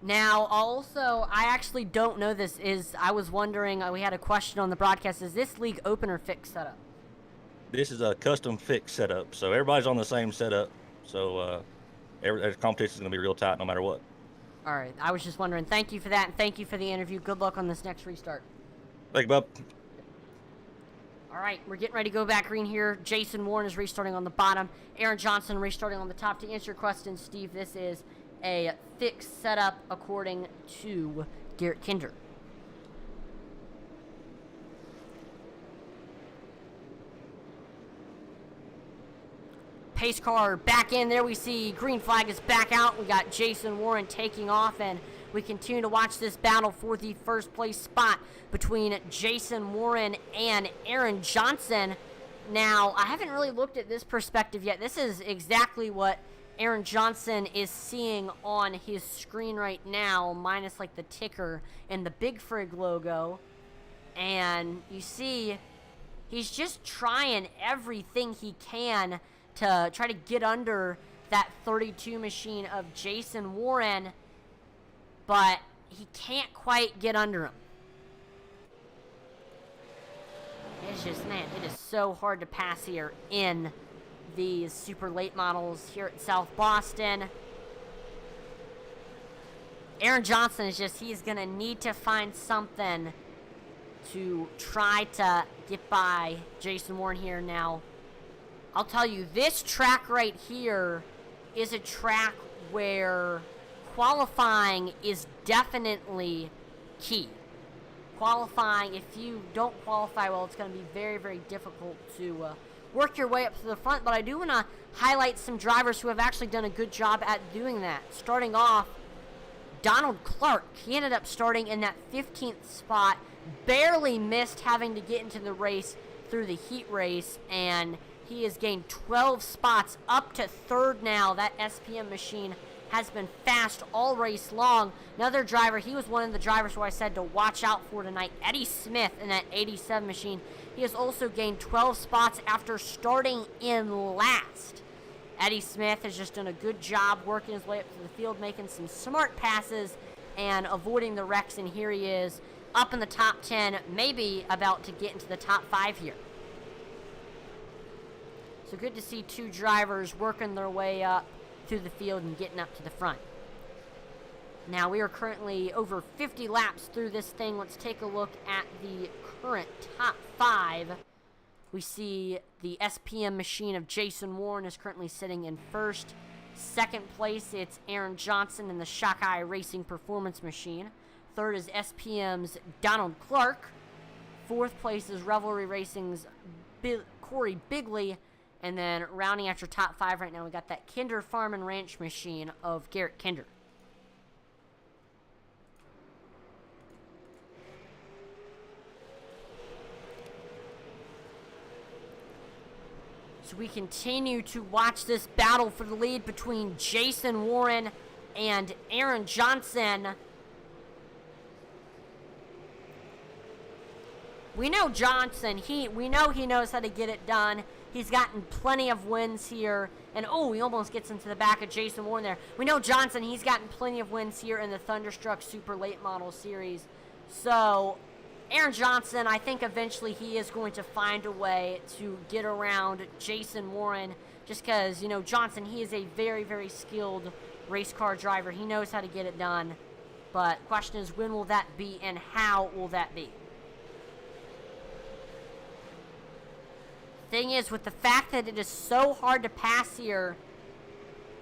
Now, also, I actually don't know this. I was wondering, we had a question on the broadcast, is this league open or fixed setup? This is a custom fixed setup, so everybody's on the same setup. So every competition is going to be real tight no matter what. All right. I was just wondering. Thank you for that, and thank you for the interview. Good luck on this next restart. Thank you, bub. All right. We're getting ready to go back green here. Jason Warren is restarting on the bottom. Aaron Johnson restarting on the top. To answer your question, Steve, this is a fixed setup according to Garrett Kinder. Pace car back in there. We see green flag is back out. We got Jason Warren taking off, and we continue to watch this battle for the first place spot between Jason Warren and Aaron Johnson. Now, I haven't really looked at this perspective yet. This is exactly what Aaron Johnson is seeing on his screen right now, minus like the ticker and the Big Frig logo. And you see, he's just trying everything he can to try to get under that 32 machine of Jason Warren, but he can't quite get under him. It's just, man, it is so hard to pass here in these super late models here at South Boston. Aaron Johnson is just, he's going to need to find something to try to get by Jason Warren here now. I'll tell you, this track right here is a track where qualifying is definitely key. Qualifying, if you don't qualify well, it's going to be very, very difficult to work your way up to the front. But I do want to highlight some drivers who have actually done a good job at doing that. Starting off, Donald Clark. He ended up starting in that 15th spot, barely missed having to get into the race through the heat race, and he has gained 12 spots up to 3rd now. That SPM machine has been fast all race long. Another driver, he was one of the drivers who I said to watch out for tonight, Eddie Smith in that 87 machine. He has also gained 12 spots after starting in last. Eddie Smith has just done a good job working his way up to the field, making some smart passes, and avoiding the wrecks, and here he is up in the top 10, maybe about to get into the top 5 here. So good to see two drivers working their way up through the field and getting up to the front. Now we are currently over 50 laps through this thing. Let's take a look at the current top 5. We see the SPM machine of Jason Warren is currently sitting in first. Second place, it's Aaron Johnson in the Shockeye Racing Performance Machine. Third is SPM's Donald Clark. Fourth place is Revelry Racing's Corey Bigley. And then rounding out your top 5 right now, we got that Kinder Farm and Ranch machine of Garrett Kinder. So we continue to watch this battle for the lead between Jason Warren and Aaron Johnson. We know Johnson, we know he knows how to get it done. He's gotten plenty of wins here. And oh, he almost gets into the back of Jason Warren there. We know Johnson, he's gotten plenty of wins here in the Thunderstruck Super Late Model Series. So Aaron Johnson, I think eventually he is going to find a way to get around Jason Warren, just because, you know, Johnson, he is a very, very skilled race car driver. He knows how to get it done. But the question is, when will that be and how will that be? Thing is, with the fact that it is so hard to pass here,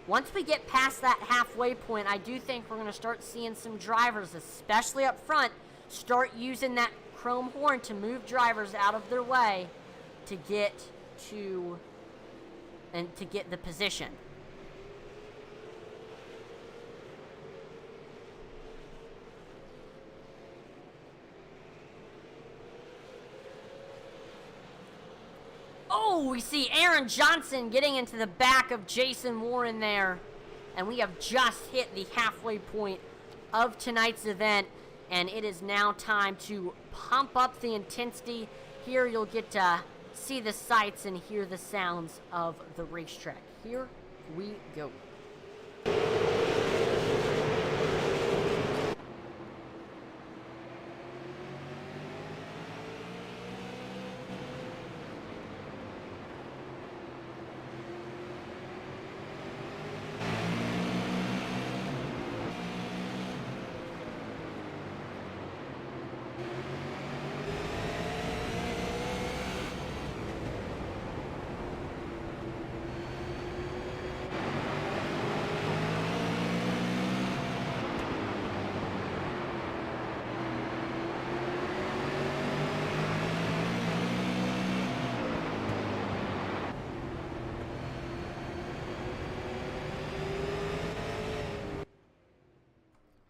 once we get past that halfway point, I do think we're going to start seeing some drivers, especially up front, start using that chrome horn to move drivers out of their way to get the position. Oh, we see Aaron Johnson getting into the back of Jason Warren there. And we have just hit the halfway point of tonight's event. And it is now time to pump up the intensity. Here you'll get to see the sights and hear the sounds of the racetrack. Here we go.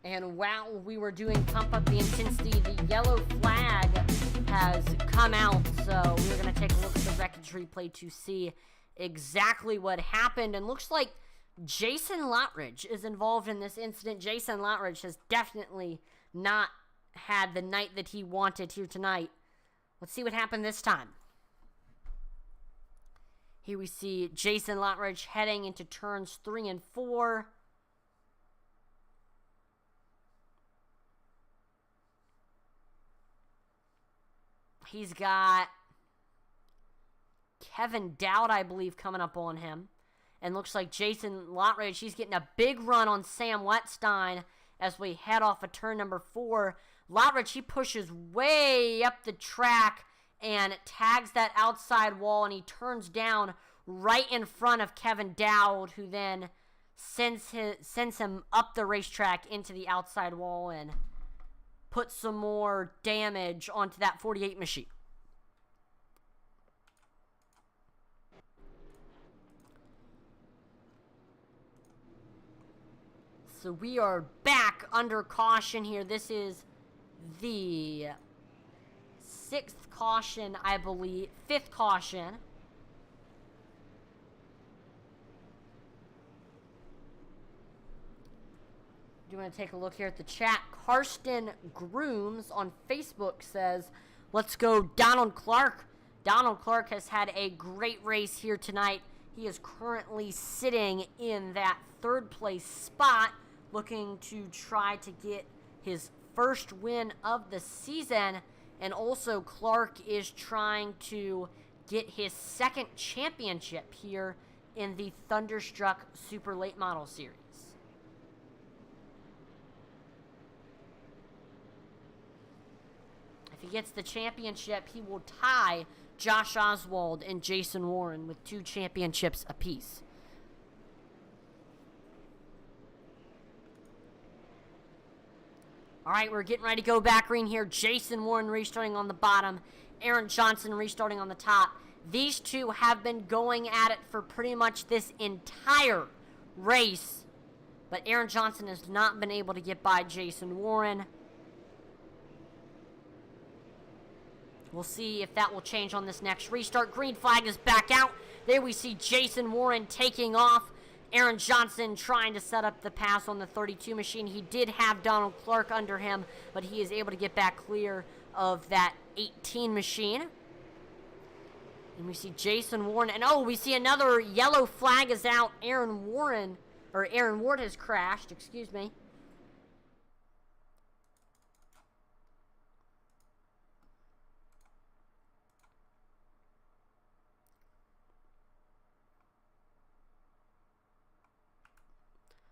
And while we were doing Pump Up the Intensity, the yellow flag has come out. So we're going to take a look at the wreckage replay to see exactly what happened. And looks like Jason Lottridge is involved in this incident. Jason Lottridge has definitely not had the night that he wanted here tonight. Let's see what happened this time. Here we see Jason Lottridge heading into turns 3 and 4. He's got Kevin Dowd, I believe, coming up on him. And looks like Jason Lottridge, he's getting a big run on Sam Wetstein as we head off of turn number 4. Lottridge, he pushes way up the track and tags that outside wall, and he turns down right in front of Kevin Dowd, who then sends him up the racetrack into the outside wall and put some more damage onto that 48 machine. So we are back under caution here. This is the 6th caution, I believe. 5th caution. Do you want to take a look here at the chat? Karsten Grooms on Facebook says, let's go Donald Clark. Donald Clark has had a great race here tonight. He is currently sitting in that 3rd place spot. looking to try to get his first win of the season. And also Clark is trying to get his second championship here in the Thunderstruck Super Late Model Series. If he gets the championship, he will tie Josh Oswald and Jason Warren with 2 championships apiece. All right, we're getting ready to go back green here. Jason Warren restarting on the bottom. Aaron Johnson restarting on the top. These two have been going at it for pretty much this entire race. But Aaron Johnson has not been able to get by Jason Warren. We'll see if that will change on this next restart. Green flag is back out. There we see Jason Warren taking off. Aaron Johnson trying to set up the pass on the 32 machine. He did have Donald Clark under him, but he is able to get back clear of that 18 machine. And we see Jason Warren. And oh, we see another yellow flag is out. Aaron Ward has crashed, excuse me.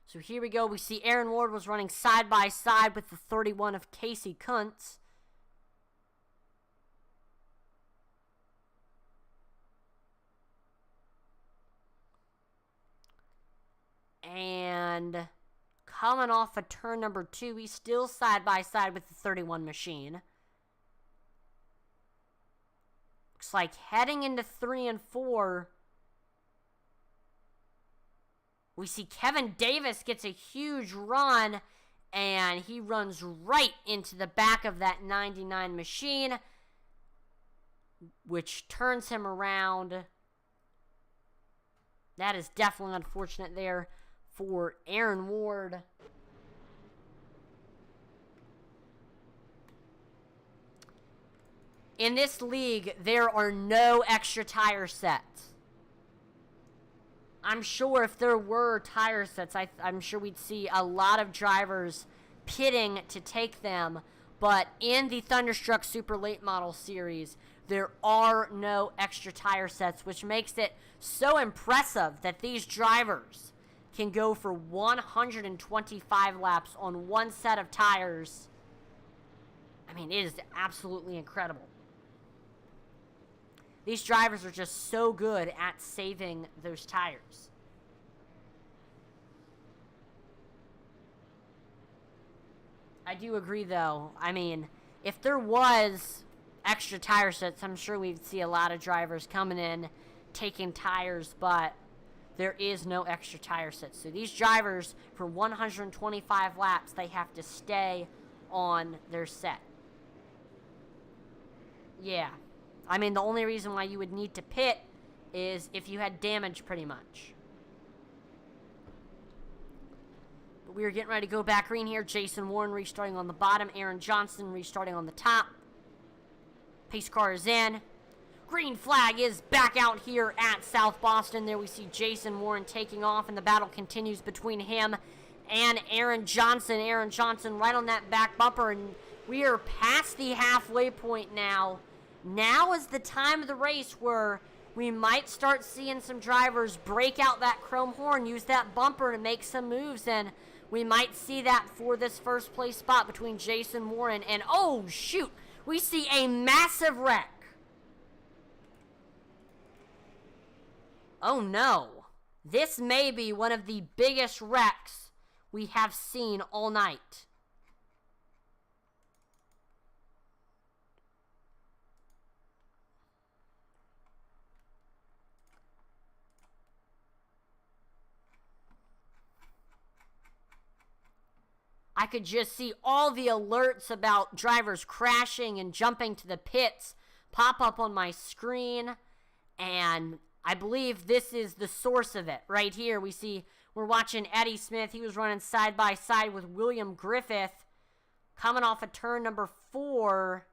So here we go. We see Aaron Ward was running side by side with the 31 of Casey Kuntz. And coming off of turn number 2, he's still side by side with the 31 machine. Looks like heading into 3 and 4... we see Kevin Davis gets a huge run, and he runs right into the back of that 99 machine, which turns him around. That is definitely unfortunate there for Aaron Ward. In this league, there are no extra tire sets. I'm sure if there were tire sets, I'm sure we'd see a lot of drivers pitting to take them. But in the Thunderstruck Super Late Model Series, there are no extra tire sets, which makes it so impressive that these drivers can go for 125 laps on one set of tires. I mean, it is absolutely incredible. These drivers are just so good at saving those tires. I do agree, though. I mean, if there was extra tire sets, I'm sure we'd see a lot of drivers coming in, taking tires, but there is no extra tire sets. So these drivers, for 125 laps, they have to stay on their set. Yeah. I mean, the only reason why you would need to pit is if you had damage, pretty much. But we are getting ready to go back green here. Jason Warren restarting on the bottom. Aaron Johnson restarting on the top. Pace car is in. Green flag is back out here at South Boston. There we see Jason Warren taking off, and the battle continues between him and Aaron Johnson. Aaron Johnson right on that back bumper, and we are past the halfway point now. Now is the time of the race where we might start seeing some drivers break out that chrome horn, use that bumper to make some moves, and we might see that for this first place spot between Jason Warren and, oh shoot, we see a massive wreck. Oh no, this may be one of the biggest wrecks we have seen all night. I could just see all the alerts about drivers crashing and jumping to the pits pop up on my screen, and I believe this is the source of it. Right here, we're watching Eddie Smith. He was running side by side with William Griffith, coming off of turn number 4.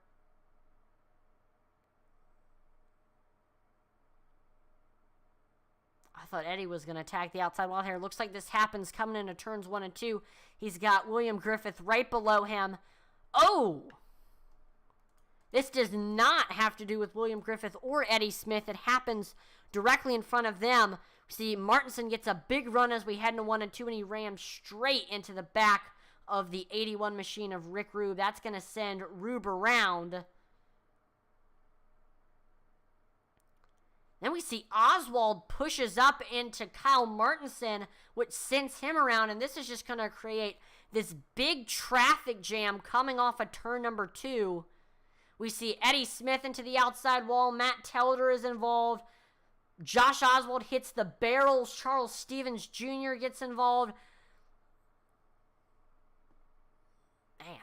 I thought Eddie was going to attack the outside wall here. Looks like this happens coming into turns 1 and 2. He's got William Griffith right below him. Oh! This does not have to do with William Griffith or Eddie Smith. It happens directly in front of them. See, Martinson gets a big run as we head into 1 and 2, and he rams straight into the back of the 81 machine of Rick Rube. That's going to send Rube around. Then we see Oswald pushes up into Kyle Martinson, which sends him around, and this is just going to create this big traffic jam coming off of turn number 2. We see Eddie Smith into the outside wall. Matt Telder is involved. Josh Oswald hits the barrels. Charles Stevens Jr. gets involved. Man,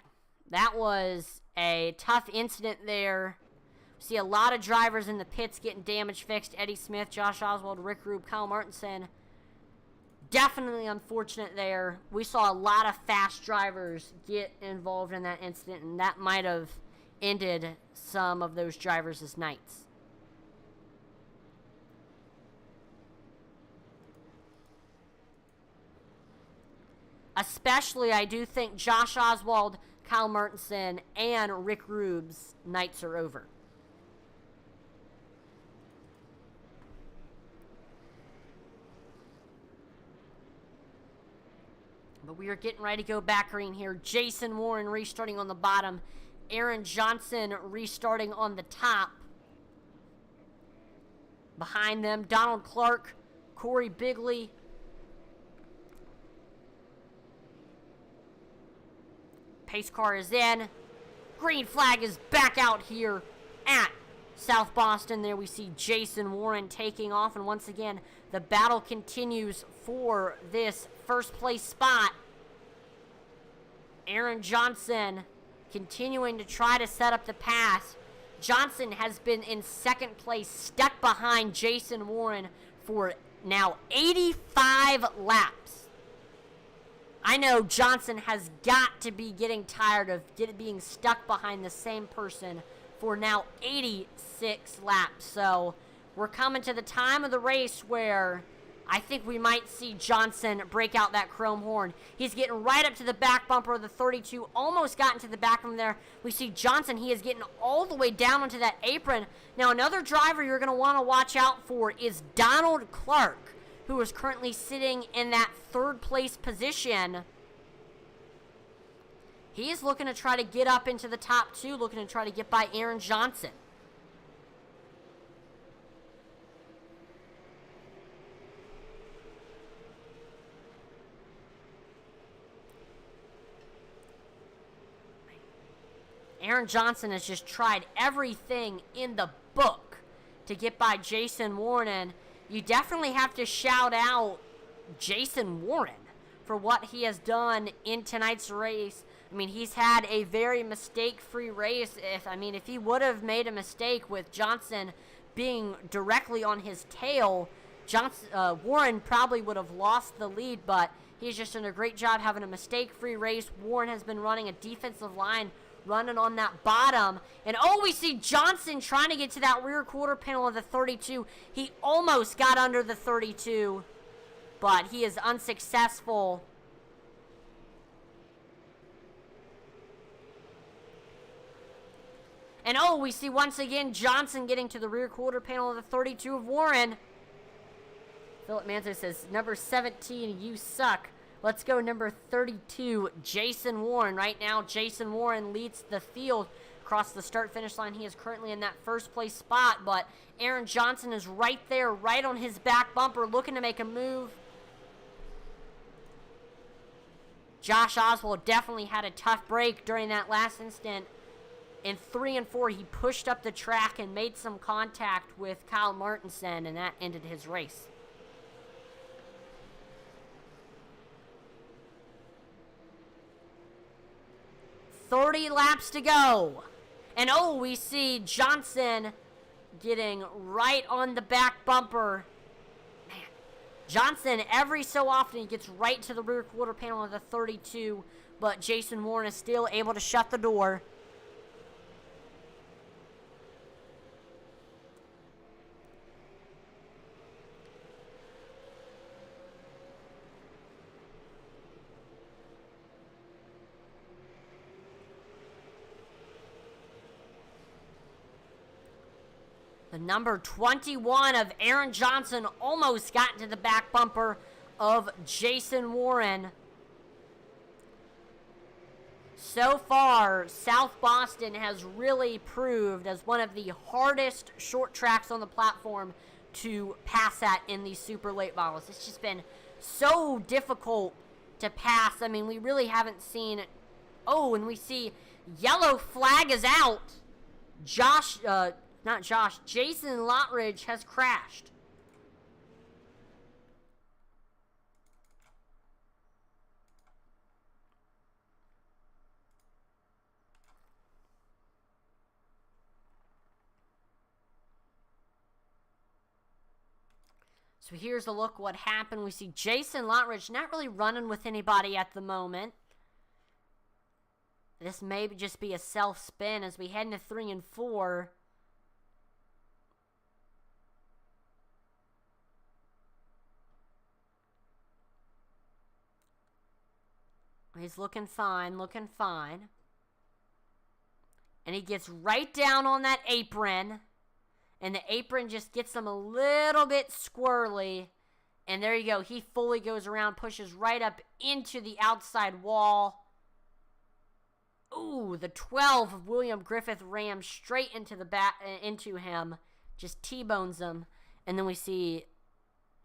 that was a tough incident there. See a lot of drivers in the pits getting damage fixed. Eddie Smith, Josh Oswald, Rick Rube, Kyle Martinson. Definitely unfortunate there. We saw a lot of fast drivers get involved in that incident, and that might have ended some of those drivers' nights. Especially, I do think Josh Oswald, Kyle Martinson, and Rick Rube's nights are over. But we are getting ready to go back green here. Jason Warren restarting on the bottom. Aaron Johnson restarting on the top. Behind them, Donald Clark, Corey Bigley. Pace car is in. Green flag is back out here at South Boston. There we see Jason Warren taking off. And once again, the battle continues for this first place spot. Aaron Johnson continuing to try to set up the pass. Johnson has been in second place, stuck behind Jason Warren for now 85 laps. I know Johnson has got to be getting tired of being stuck behind the same person for now 86 laps. So we're coming to the time of the race where I think we might see Johnson break out that chrome horn. He's getting right up to the back bumper of the 32, almost got into the back of him there. We see Johnson, he is getting all the way down onto that apron. Now another driver you're going to want to watch out for is Donald Clark, who is currently sitting in that third place position. He is looking to try to get up into the top 2, looking to try to get by Aaron Johnson. Aaron Johnson has just tried everything in the book to get by Jason Warren, and you definitely have to shout out Jason Warren for what he has done in tonight's race. I mean, he's had a very mistake-free race. If he would have made a mistake with Johnson being directly on his tail, Warren probably would have lost the lead, but he's just done a great job having a mistake-free race. Warren has been running a defensive line, running on that bottom. And we see Johnson trying to get to that rear quarter panel of the 32. He almost got under the 32, but he is unsuccessful. And we see once again Johnson getting to the rear quarter panel of the 32 of Warren. Philip Manzo says, number 17, you suck. Let's go number 32, Jason Warren. Right now, Jason Warren leads the field across the start-finish line. He is currently in that first place spot, but Aaron Johnson is right there, right on his back bumper, looking to make a move. Josh Oswald definitely had a tough break during that last instant. In 3 and 4, he pushed up the track and made some contact with Kyle Martinson, and that ended his race. .30 laps to go. And we see Johnson getting right on the back bumper. Man, Johnson, every so often, he gets right to the rear quarter panel of the 32, but Jason Warren is still able to shut the door. The number 21 of Aaron Johnson almost got into the back bumper of Jason Warren. So far, South Boston has really proved as one of the hardest short tracks on the platform to pass at in these super late models. It's just been so difficult to pass. I mean, we really haven't seen it. Oh, and we see yellow flag is out. Jason Lotridge has crashed. So here's a look what happened. We see Jason Lotridge not really running with anybody at the moment. This may just be a self-spin as we head into 3 and 4. He's looking fine, looking fine. And he gets right down on that apron. And the apron just gets him a little bit squirrely. And there you go. He fully goes around, pushes right up into the outside wall. Ooh, the 12 of William Griffith rams straight into the into him. Just T-bones him. And then we see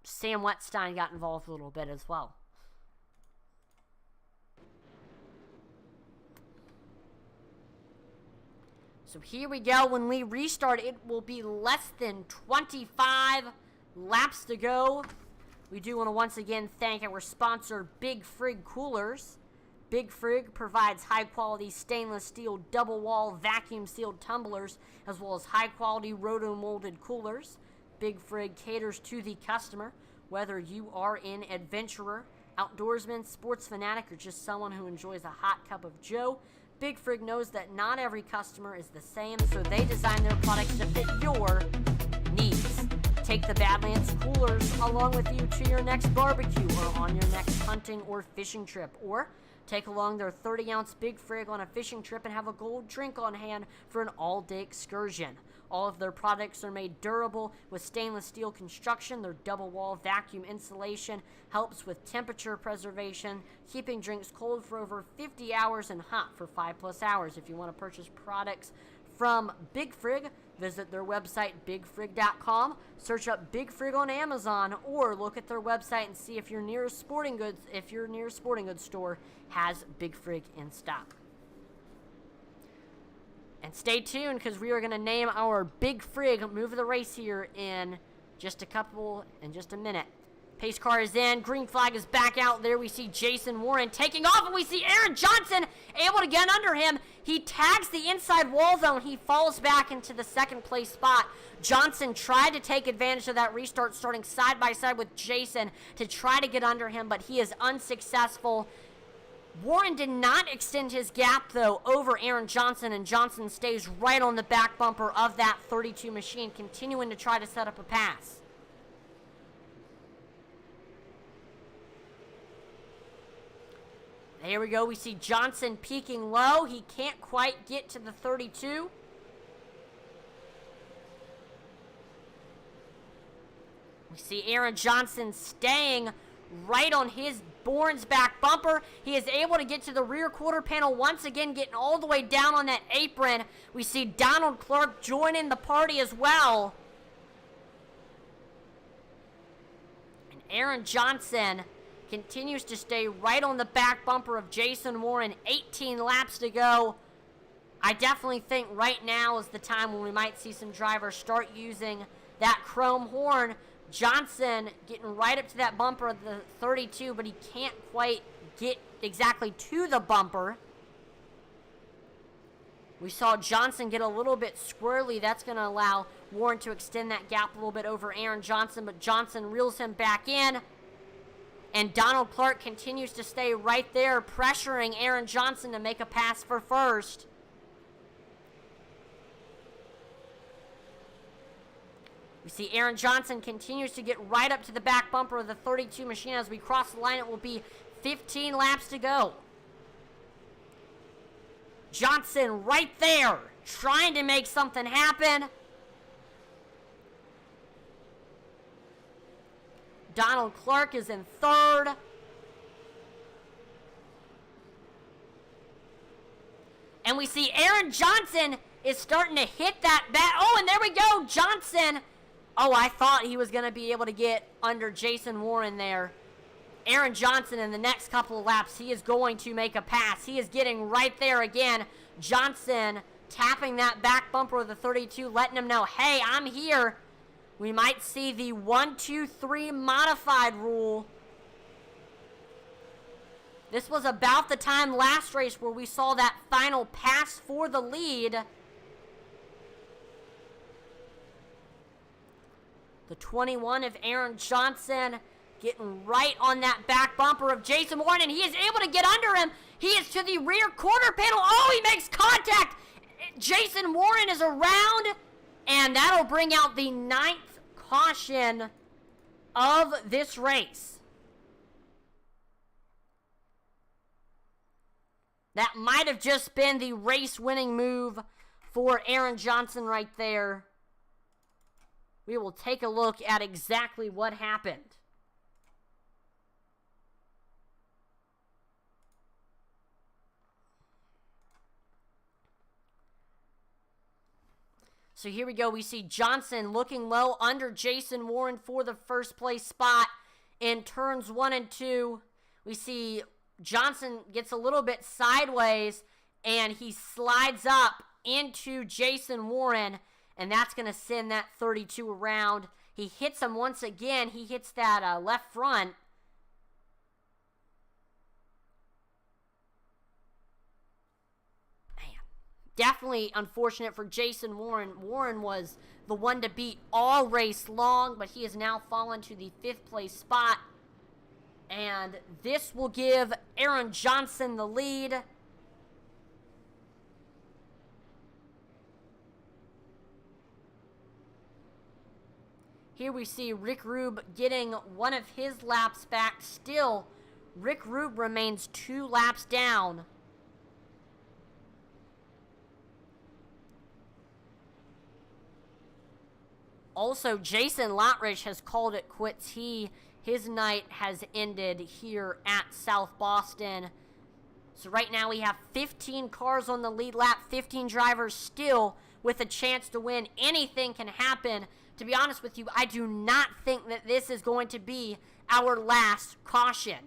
Sam Wetstein got involved a little bit as well. So here we go. When we restart, it will be less than 25 laps to go. We do want to once again thank our sponsor, Big Frig Coolers. Big Frig provides high-quality stainless steel double-wall vacuum-sealed tumblers, as well as high-quality roto-molded coolers. Big Frig caters to the customer, whether you are an adventurer, outdoorsman, sports fanatic, or just someone who enjoys a hot cup of joe. Big Frig knows that not every customer is the same, so they design their products to fit your needs. Take the Badlands Coolers along with you to your next barbecue or on your next hunting or fishing trip. Or take along their 30-ounce Big Frig on a fishing trip and have a cold drink on hand for an all-day excursion. All of their products are made durable with stainless steel construction. Their double-wall vacuum insulation helps with temperature preservation, keeping drinks cold for over 50 hours and hot for 5+ hours. If you want to purchase products from Big Frig, visit their website, bigfrig.com, search up Big Frig on Amazon, or look at their website and see if your nearest sporting goods store has Big Frig in stock. And stay tuned because we are going to name our Big Frig move of the race here in just a minute. Pace car is in. Green flag is back out there. We see Jason Warren taking off, and we see Aaron Johnson able to get under him. He tags the inside wall zone. He falls back into the second place spot. Johnson tried to take advantage of that restart, starting side by side with Jason to try to get under him, but he is unsuccessful. Warren did not extend his gap, though, over Aaron Johnson, and Johnson stays right on the back bumper of that 32 machine, continuing to try to set up a pass. There we go. We see Johnson peaking low. He can't quite get to the 32. We see Aaron Johnson staying right on his Bourne's back bumper. He is able to get to the rear quarter panel once again, getting all the way down on that apron. We see Donald Clark joining the party as well. And Aaron Johnson continues to stay right on the back bumper of Jason Warren. 18 laps to go. I definitely think right now is the time when we might see some drivers start using that chrome horn. Johnson getting right up to that bumper of the 32, but he can't quite get exactly to the bumper. We saw Johnson get a little bit squirrely. That's going to allow Warren to extend that gap a little bit over Aaron Johnson, but Johnson reels him back in. And Donald Clark continues to stay right there, pressuring Aaron Johnson to make a pass for first. We see Aaron Johnson continues to get right up to the back bumper of the 32 machine. As we cross the line, it will be 15 laps to go. Johnson right there, trying to make something happen. Donald Clark is in third. And we see Aaron Johnson is starting to hit that bat. Oh, and there we go, Johnson. Oh, I thought he was going to be able to get under Jason Warren there. Aaron Johnson in the next couple of laps, he is going to make a pass. He is getting right there again. Johnson tapping that back bumper of the 32, letting him know, hey, I'm here. We might see the 1-2-3 modified rule. This was about the time last race where we saw that final pass for the lead. The 21 of Aaron Johnson getting right on that back bumper of Jason Warren, and he is able to get under him. He is to the rear quarter panel. Oh, he makes contact. Jason Warren is around, and that'll bring out the 9th caution of this race. That might have just been the race-winning move for Aaron Johnson right there. We will take a look at exactly what happened. So here we go. We see Johnson looking low under Jason Warren for the first place spot in turns 1 and 2. We see Johnson gets a little bit sideways and he slides up into Jason Warren, and that's going to send that 32 around. He hits him once again. He hits that left front. Definitely unfortunate for Jason Warren. Warren was the one to beat all race long, but he has now fallen to the 5th place spot. And this will give Aaron Johnson the lead. Here we see Rick Rube getting one of his laps back. Still, Rick Rube remains 2 laps down. Also, Jason Lottridge has called it quits. His night has ended here at South Boston. So right now we have 15 cars on the lead lap, 15 drivers still with a chance to win. Anything can happen. To be honest with you, I do not think that this is going to be our last caution.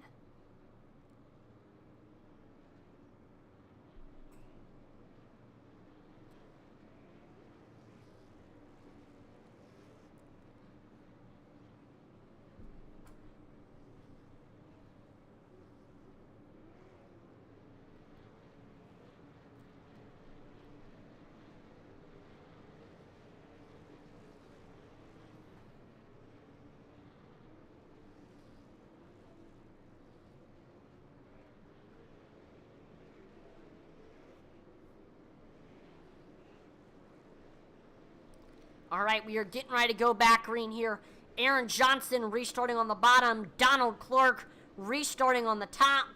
All right, we are getting ready to go back green here. Aaron Johnson restarting on the bottom. Donald Clark restarting on the top.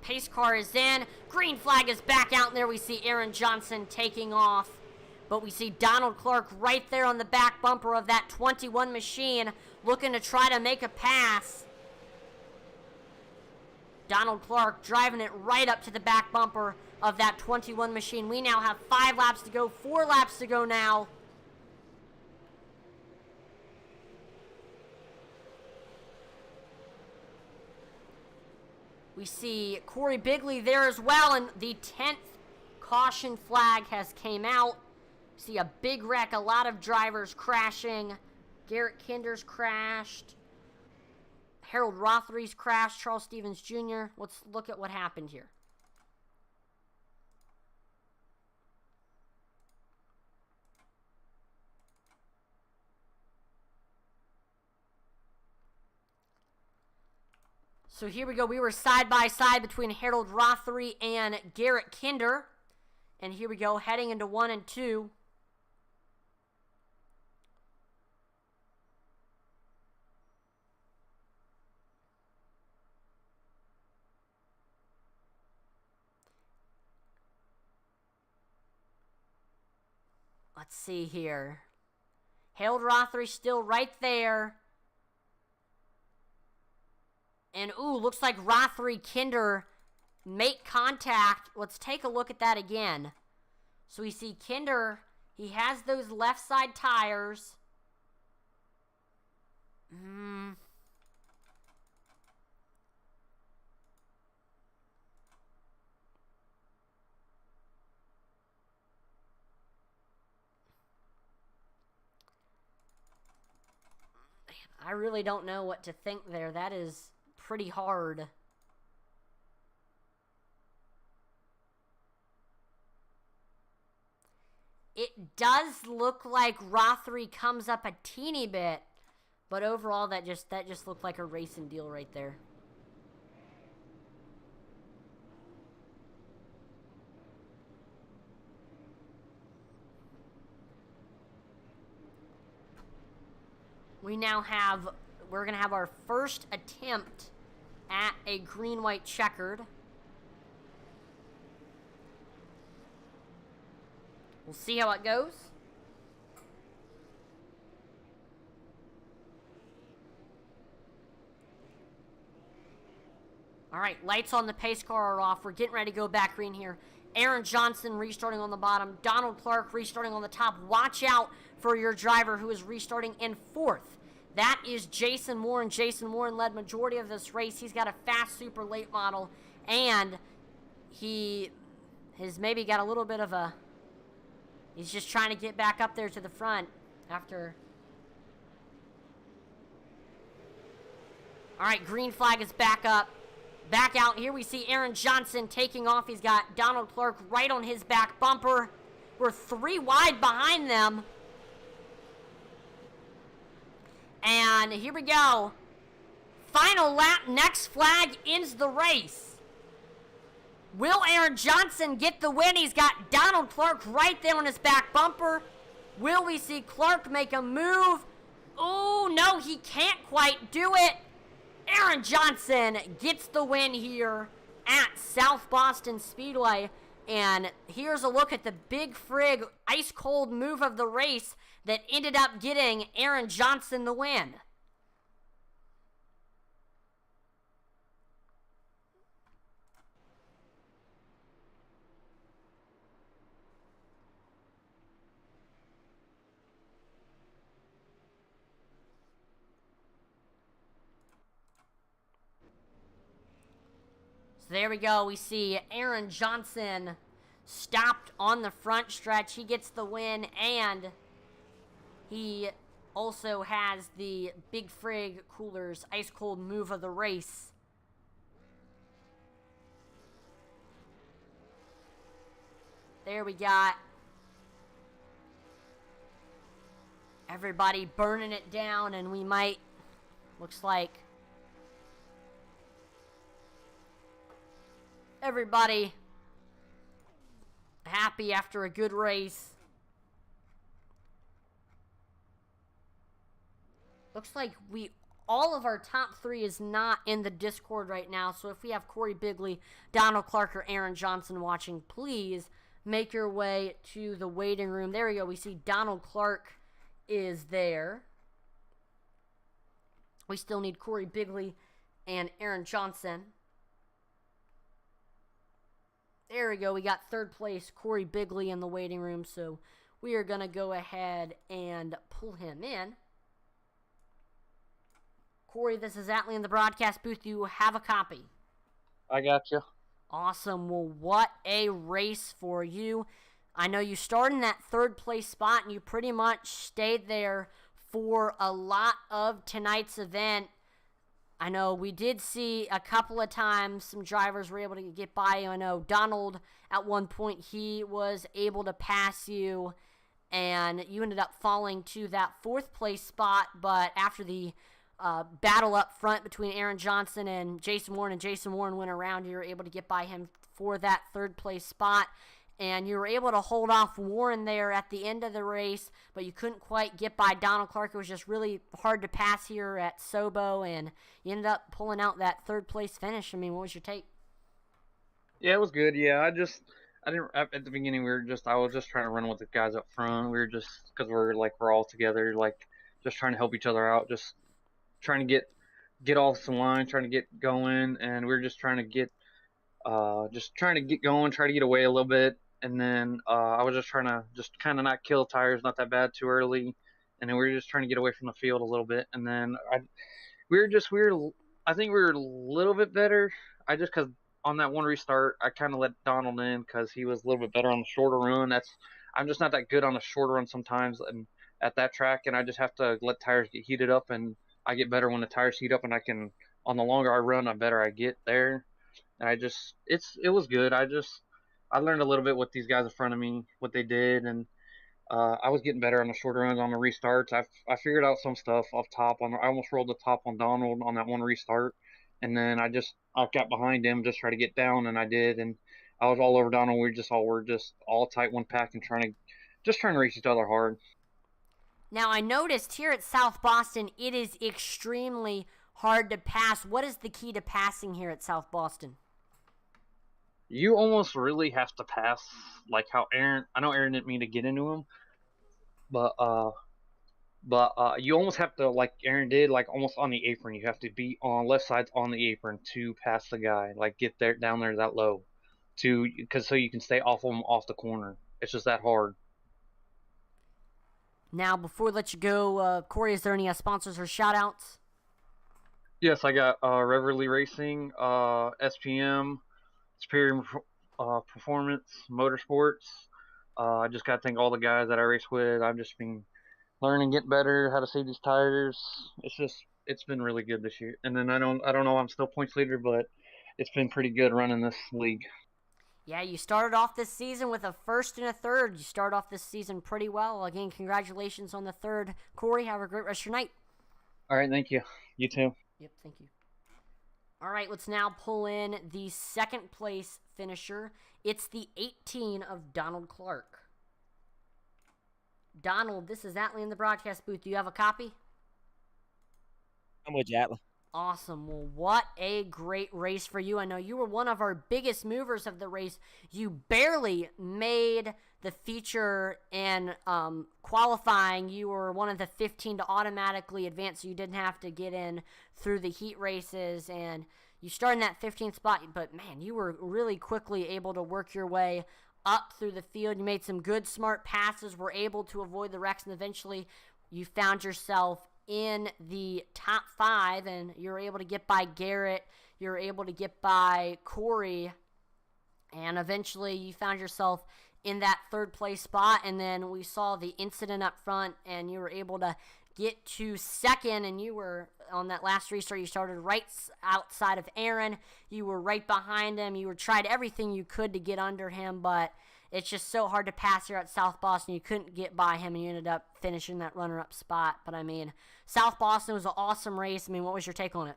Pace car is in. Green flag is back out, and there we see Aaron Johnson taking off. But we see Donald Clark right there on the back bumper of that 21 machine, looking to try to make a pass. Donald Clark driving it right up to the back bumper of that 21 machine. We now have 5 laps to go, 4 laps to go now. We see Corey Bigley there as well, and the 10th caution flag has came out. See a big wreck, a lot of drivers crashing. Garrett Kinder's crashed. Harold Rothery's crashed. Charles Stevens Jr. Let's look at what happened here. So here we go. We were side by side between Harold Rothery and Garrett Kinder. And here we go, heading into 1 and 2. Let's see here. Harold Rothery still right there. And, ooh, looks like Rothery, Kinder make contact. Let's take a look at that again. So we see Kinder, he has those left side tires. I really don't know what to think there. That is pretty hard. It does look like Rothery comes up a teeny bit, but overall that just looked like a racing deal right there. We're going to have our first attempt at a green-white checkered. We'll see how it goes. All right, lights on the pace car are off. We're getting ready to go back green here. Aaron Johnson restarting on the bottom. Donald Clark restarting on the top. Watch out for your driver who is restarting in fourth. That is Jason Warren. Jason Warren led majority of this race. He's got a fast super late model, and he has maybe got a little bit of a... He's just trying to get back up there to the front after... All right, green flag is back up. Back out. Here we see Aaron Johnson taking off. He's got Donald Clark right on his back bumper. We're 3 wide behind them. And here we go. Final lap, next flag ends the race. Will Aaron Johnson get the win? He's got Donald Clark right there on his back bumper. Will we see Clark make a move? Oh, no, he can't quite do it. Aaron Johnson gets the win here at South Boston Speedway. And here's a look at the big frig ice-cold move of the race that ended up getting Aaron Johnson the win. So there we go. We see Aaron Johnson stopped on the front stretch. He gets the win, and he also has the Big Frig Coolers ice cold move of the race. There we got everybody burning it down, and we might, looks like everybody happy after a good race. Looks like all of our top 3 is not in the Discord right now. So if we have Corey Bigley, Donald Clark, or Aaron Johnson watching, please make your way to the waiting room. There we go. We see Donald Clark is there. We still need Corey Bigley and Aaron Johnson. There we go. We got third place, Corey Bigley, in the waiting room. So we are going to go ahead and pull him in. Corey, this is Atlee in the broadcast booth. Do you have a copy? I got you. Awesome. Well, what a race for you. I know you started in that third place spot, and you pretty much stayed there for a lot of tonight's event. I know we did see a couple of times some drivers were able to get by you. I know Donald, at one point, he was able to pass you, and you ended up falling to that fourth place spot. But after the battle up front between Aaron Johnson and Jason Warren went around, you were able to get by him for that third place spot. And you were able to hold off Warren there at the end of the race, but you couldn't quite get by Donald Clark. It was just really hard to pass here at Sobo, and you ended up pulling out that third place finish. I mean, what was your take? Yeah, it was good. Yeah, I didn't at the beginning. I was just trying to run with the guys up front. We were just because we're all together, like just trying to help each other out, just trying to get off some line, trying to get going, and we were just trying to get going, try to get away a little bit, and then I was just trying to just kind of not kill tires, not that bad too early, and then we were just trying to get away from the field a little bit, and then we were I think we were a little bit better. I just because on that one restart, I kind of let Donald in because he was a little bit better on the shorter run. I'm just not that good on the shorter run sometimes, and at that track, and I just have to let tires get heated up, and I get better when the tires heat up, and I can on the longer I run, the better I get there. And it was good. I learned a little bit what these guys in front of me, what they did, and I was getting better on the shorter runs on the restarts. I figured out some stuff off top on. I almost rolled the top on Donald on that one restart, and then I got behind him just try to get down, and I did, and I was all over Donald. We're just all tight one pack and trying to race each other hard. Now, I noticed here at South Boston, it is extremely hard to pass. What is the key to passing here at South Boston? You almost really have to pass like how Aaron. I know Aaron didn't mean to get into him, but you almost have to like Aaron did, like almost on the apron. You have to be on left sides on the apron to pass the guy, like get there down there that low, to because so you can stay off of him off the corner. It's just that hard. Now, before we let you go, Corey, is there any sponsors or shout outs? Yes, I got Reverly Racing, SPM, Superior Performance, Motorsports. I just got to thank all the guys that I race with. I've just been learning, get better, how to save these tires. It's been really good this year. And then I don't know, I'm still points leader, but it's been pretty good running this league. Yeah, you started off this season with a first and a third. You started off this season pretty well. Again, congratulations on the third. Corey, have a great rest of your night. All right, thank you. You too. Yep, thank you. All right, let's now pull in the second place finisher. It's the 18 of Donald Clark. Donald, this is Atlee in the broadcast booth. Do you have a copy? I'm with you, Atlee. Awesome. Well, what a great race for you. I know you were one of our biggest movers of the race. You barely made the feature in qualifying. You were one of the 15 to automatically advance, so you didn't have to get in through the heat races, and you started in that 15th spot, but man, you were really quickly able to work your way up through the field. You made some good, smart passes, were able to avoid the wrecks, and eventually you found yourself in the top 5, and you're able to get by Garrett, you're able to get by Corey, and eventually you found yourself in that third place spot. And then we saw the incident up front, and you were able to get to second, and you were on that last restart. You started right outside of Aaron. You were right behind him. You tried everything you could to get under him, but it's just so hard to pass here at South Boston. You couldn't get by him, and you ended up finishing that runner-up spot. But, I mean, South Boston was an awesome race. I mean, what was your take on it?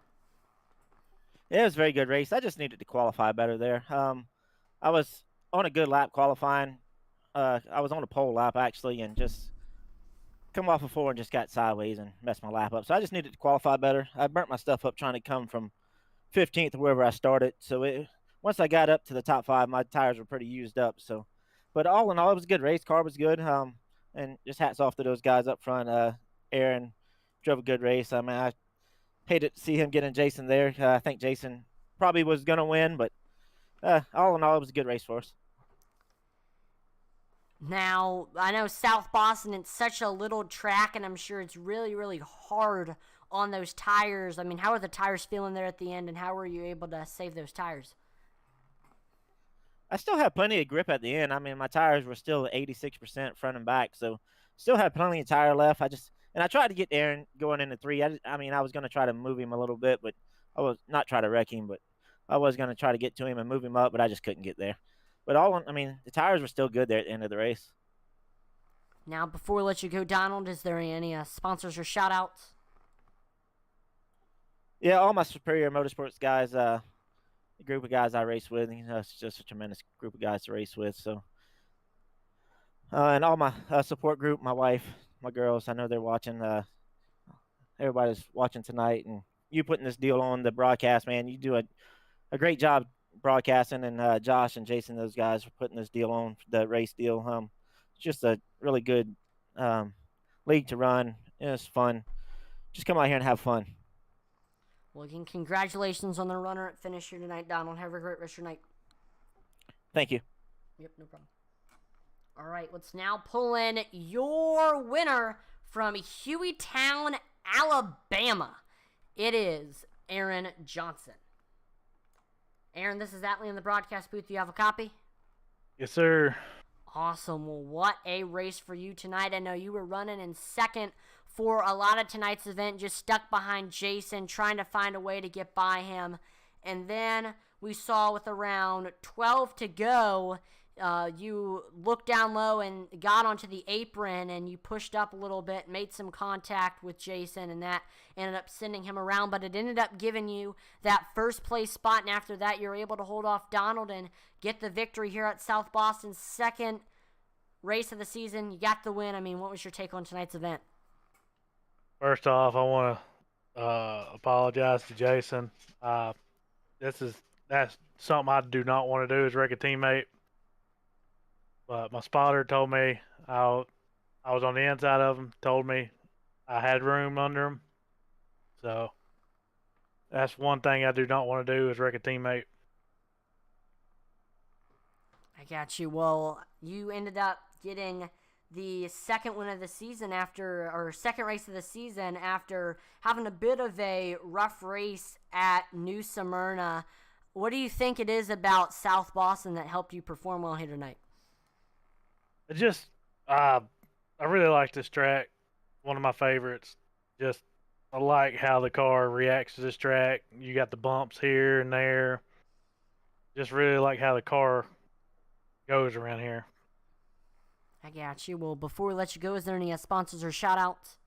Yeah, it was a very good race. I just needed to qualify better there. I was on a good lap qualifying. I was on a pole lap, actually, and just come off of 4 and just got sideways and messed my lap up. So I just needed to qualify better. I burnt my stuff up trying to come from 15th to wherever I started. So once I got up to the top 5, my tires were pretty used up. So, but all in all, it was a good race. Car was good. And just hats off to those guys up front. Aaron drove a good race. I mean, I hated to see him getting Jason there. I think Jason probably was going to win, but all in all, it was a good race for us. Now, I know South Boston, it's such a little track, and I'm sure it's really, really hard on those tires. I mean, how are the tires feeling there at the end, and how were you able to save those tires? I still have plenty of grip at the end. I mean, my tires were still 86% front and back, so still had plenty of tire left. I tried to get Aaron going into 3. I was going to try to move him a little bit, but I was not try to wreck him, but I was going to try to get to him and move him up, but I just couldn't get there. But the tires were still good there at the end of the race. Now, before we let you go, Donald, is there any sponsors or shout-outs? Yeah, all my Superior Motorsports guys, the group of guys I race with, it's just a tremendous group of guys to race with. So, and all my support group, my wife, my girls, I know they're watching. Everybody's watching tonight, and you putting this deal on the broadcast, man. You do a great job broadcasting, and Josh and Jason, those guys, for putting this deal on, the race deal. It's just a really good league to run. It's fun. Just come out here and have fun. Well, again, congratulations on the runner at finish here tonight, Donald. Have a great rest of your night. Thank you. Yep, no problem. All right, let's now pull in your winner from Hueytown, Alabama. It is Aaron Johnson. Aaron, this is Atlee in the broadcast booth. Do you have a copy? Yes, sir. Awesome. Well, what a race for you tonight. I know you were running in second for a lot of tonight's event, just stuck behind Jason, trying to find a way to get by him. And then we saw with around 12 to go, you looked down low and got onto the apron, and you pushed up a little bit, made some contact with Jason, and that ended up sending him around. But it ended up giving you that first place spot, and after that, you're able to hold off Donald and get the victory here at South Boston's second race of the season. You got the win. I mean, what was your take on tonight's event? First off, I want to apologize to Jason. That's something I do not want to do, is wreck a teammate. But my spotter told me I was on the inside of him, told me I had room under him. So that's one thing I do not want to do, is wreck a teammate. I got you. Well, you ended up getting the second win of the season second race of the season after having a bit of a rough race at New Smyrna. What do you think it is about South Boston that helped you perform well here tonight? It just, I really like this track. One of my favorites. Just, I like how the car reacts to this track. You got the bumps here and there. Just really like how the car goes around here. I got you. Well, before we let you go, is there any sponsors or shout-outs?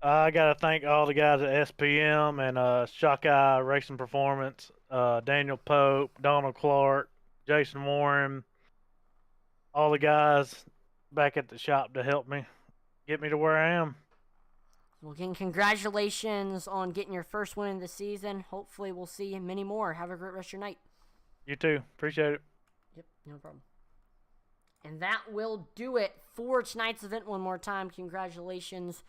I got to thank all the guys at SPM and Shockeye Racing Performance, Daniel Pope, Donald Clark, Jason Warren, all the guys back at the shop to help me get me to where I am. Well, again, congratulations on getting your first win of the season. Hopefully we'll see many more. Have a great rest of your night. You too. Appreciate it. Yep, no problem. And that will do it for tonight's event one more time. Congratulations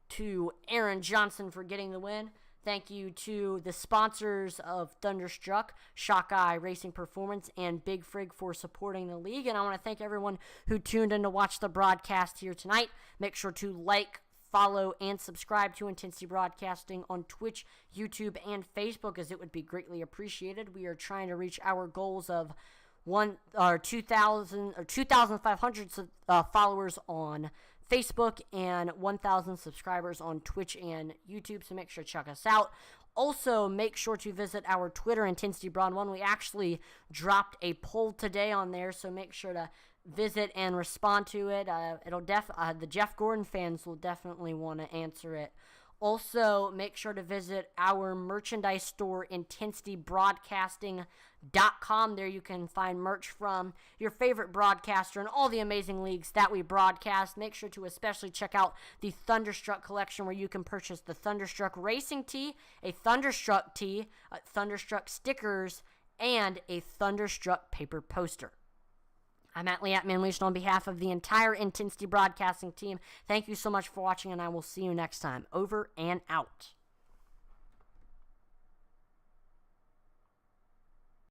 to Aaron Johnson for getting the win. Thank you to the sponsors of Thunderstruck, Shockeye Racing Performance, and Big Frig for supporting the league. And I want to thank everyone who tuned in to watch the broadcast here tonight. Make sure to like, follow, and subscribe to Intensity Broadcasting on Twitch, YouTube, and Facebook, as it would be greatly appreciated. We are trying to reach our goals of 2,500 followers on Facebook and 1,000 subscribers on Twitch and YouTube, so make sure to check us out. Also, make sure to visit our Twitter, Intensity Broad 1. We actually dropped a poll today on there, so make sure to visit and respond to it. The Jeff Gordon fans will definitely want to answer it. Also, make sure to visit our merchandise store, IntensityBroadcasting.com. There you can find merch from your favorite broadcaster and all the amazing leagues that we broadcast. Make sure to especially check out the Thunderstruck collection, where you can purchase the Thunderstruck Racing tee, a Thunderstruck tee, Thunderstruck stickers, and a Thunderstruck paper poster. I'm Atlee Atman on behalf of the entire Intensity Broadcasting team. Thank you so much for watching, and I will see you next time. Over and out.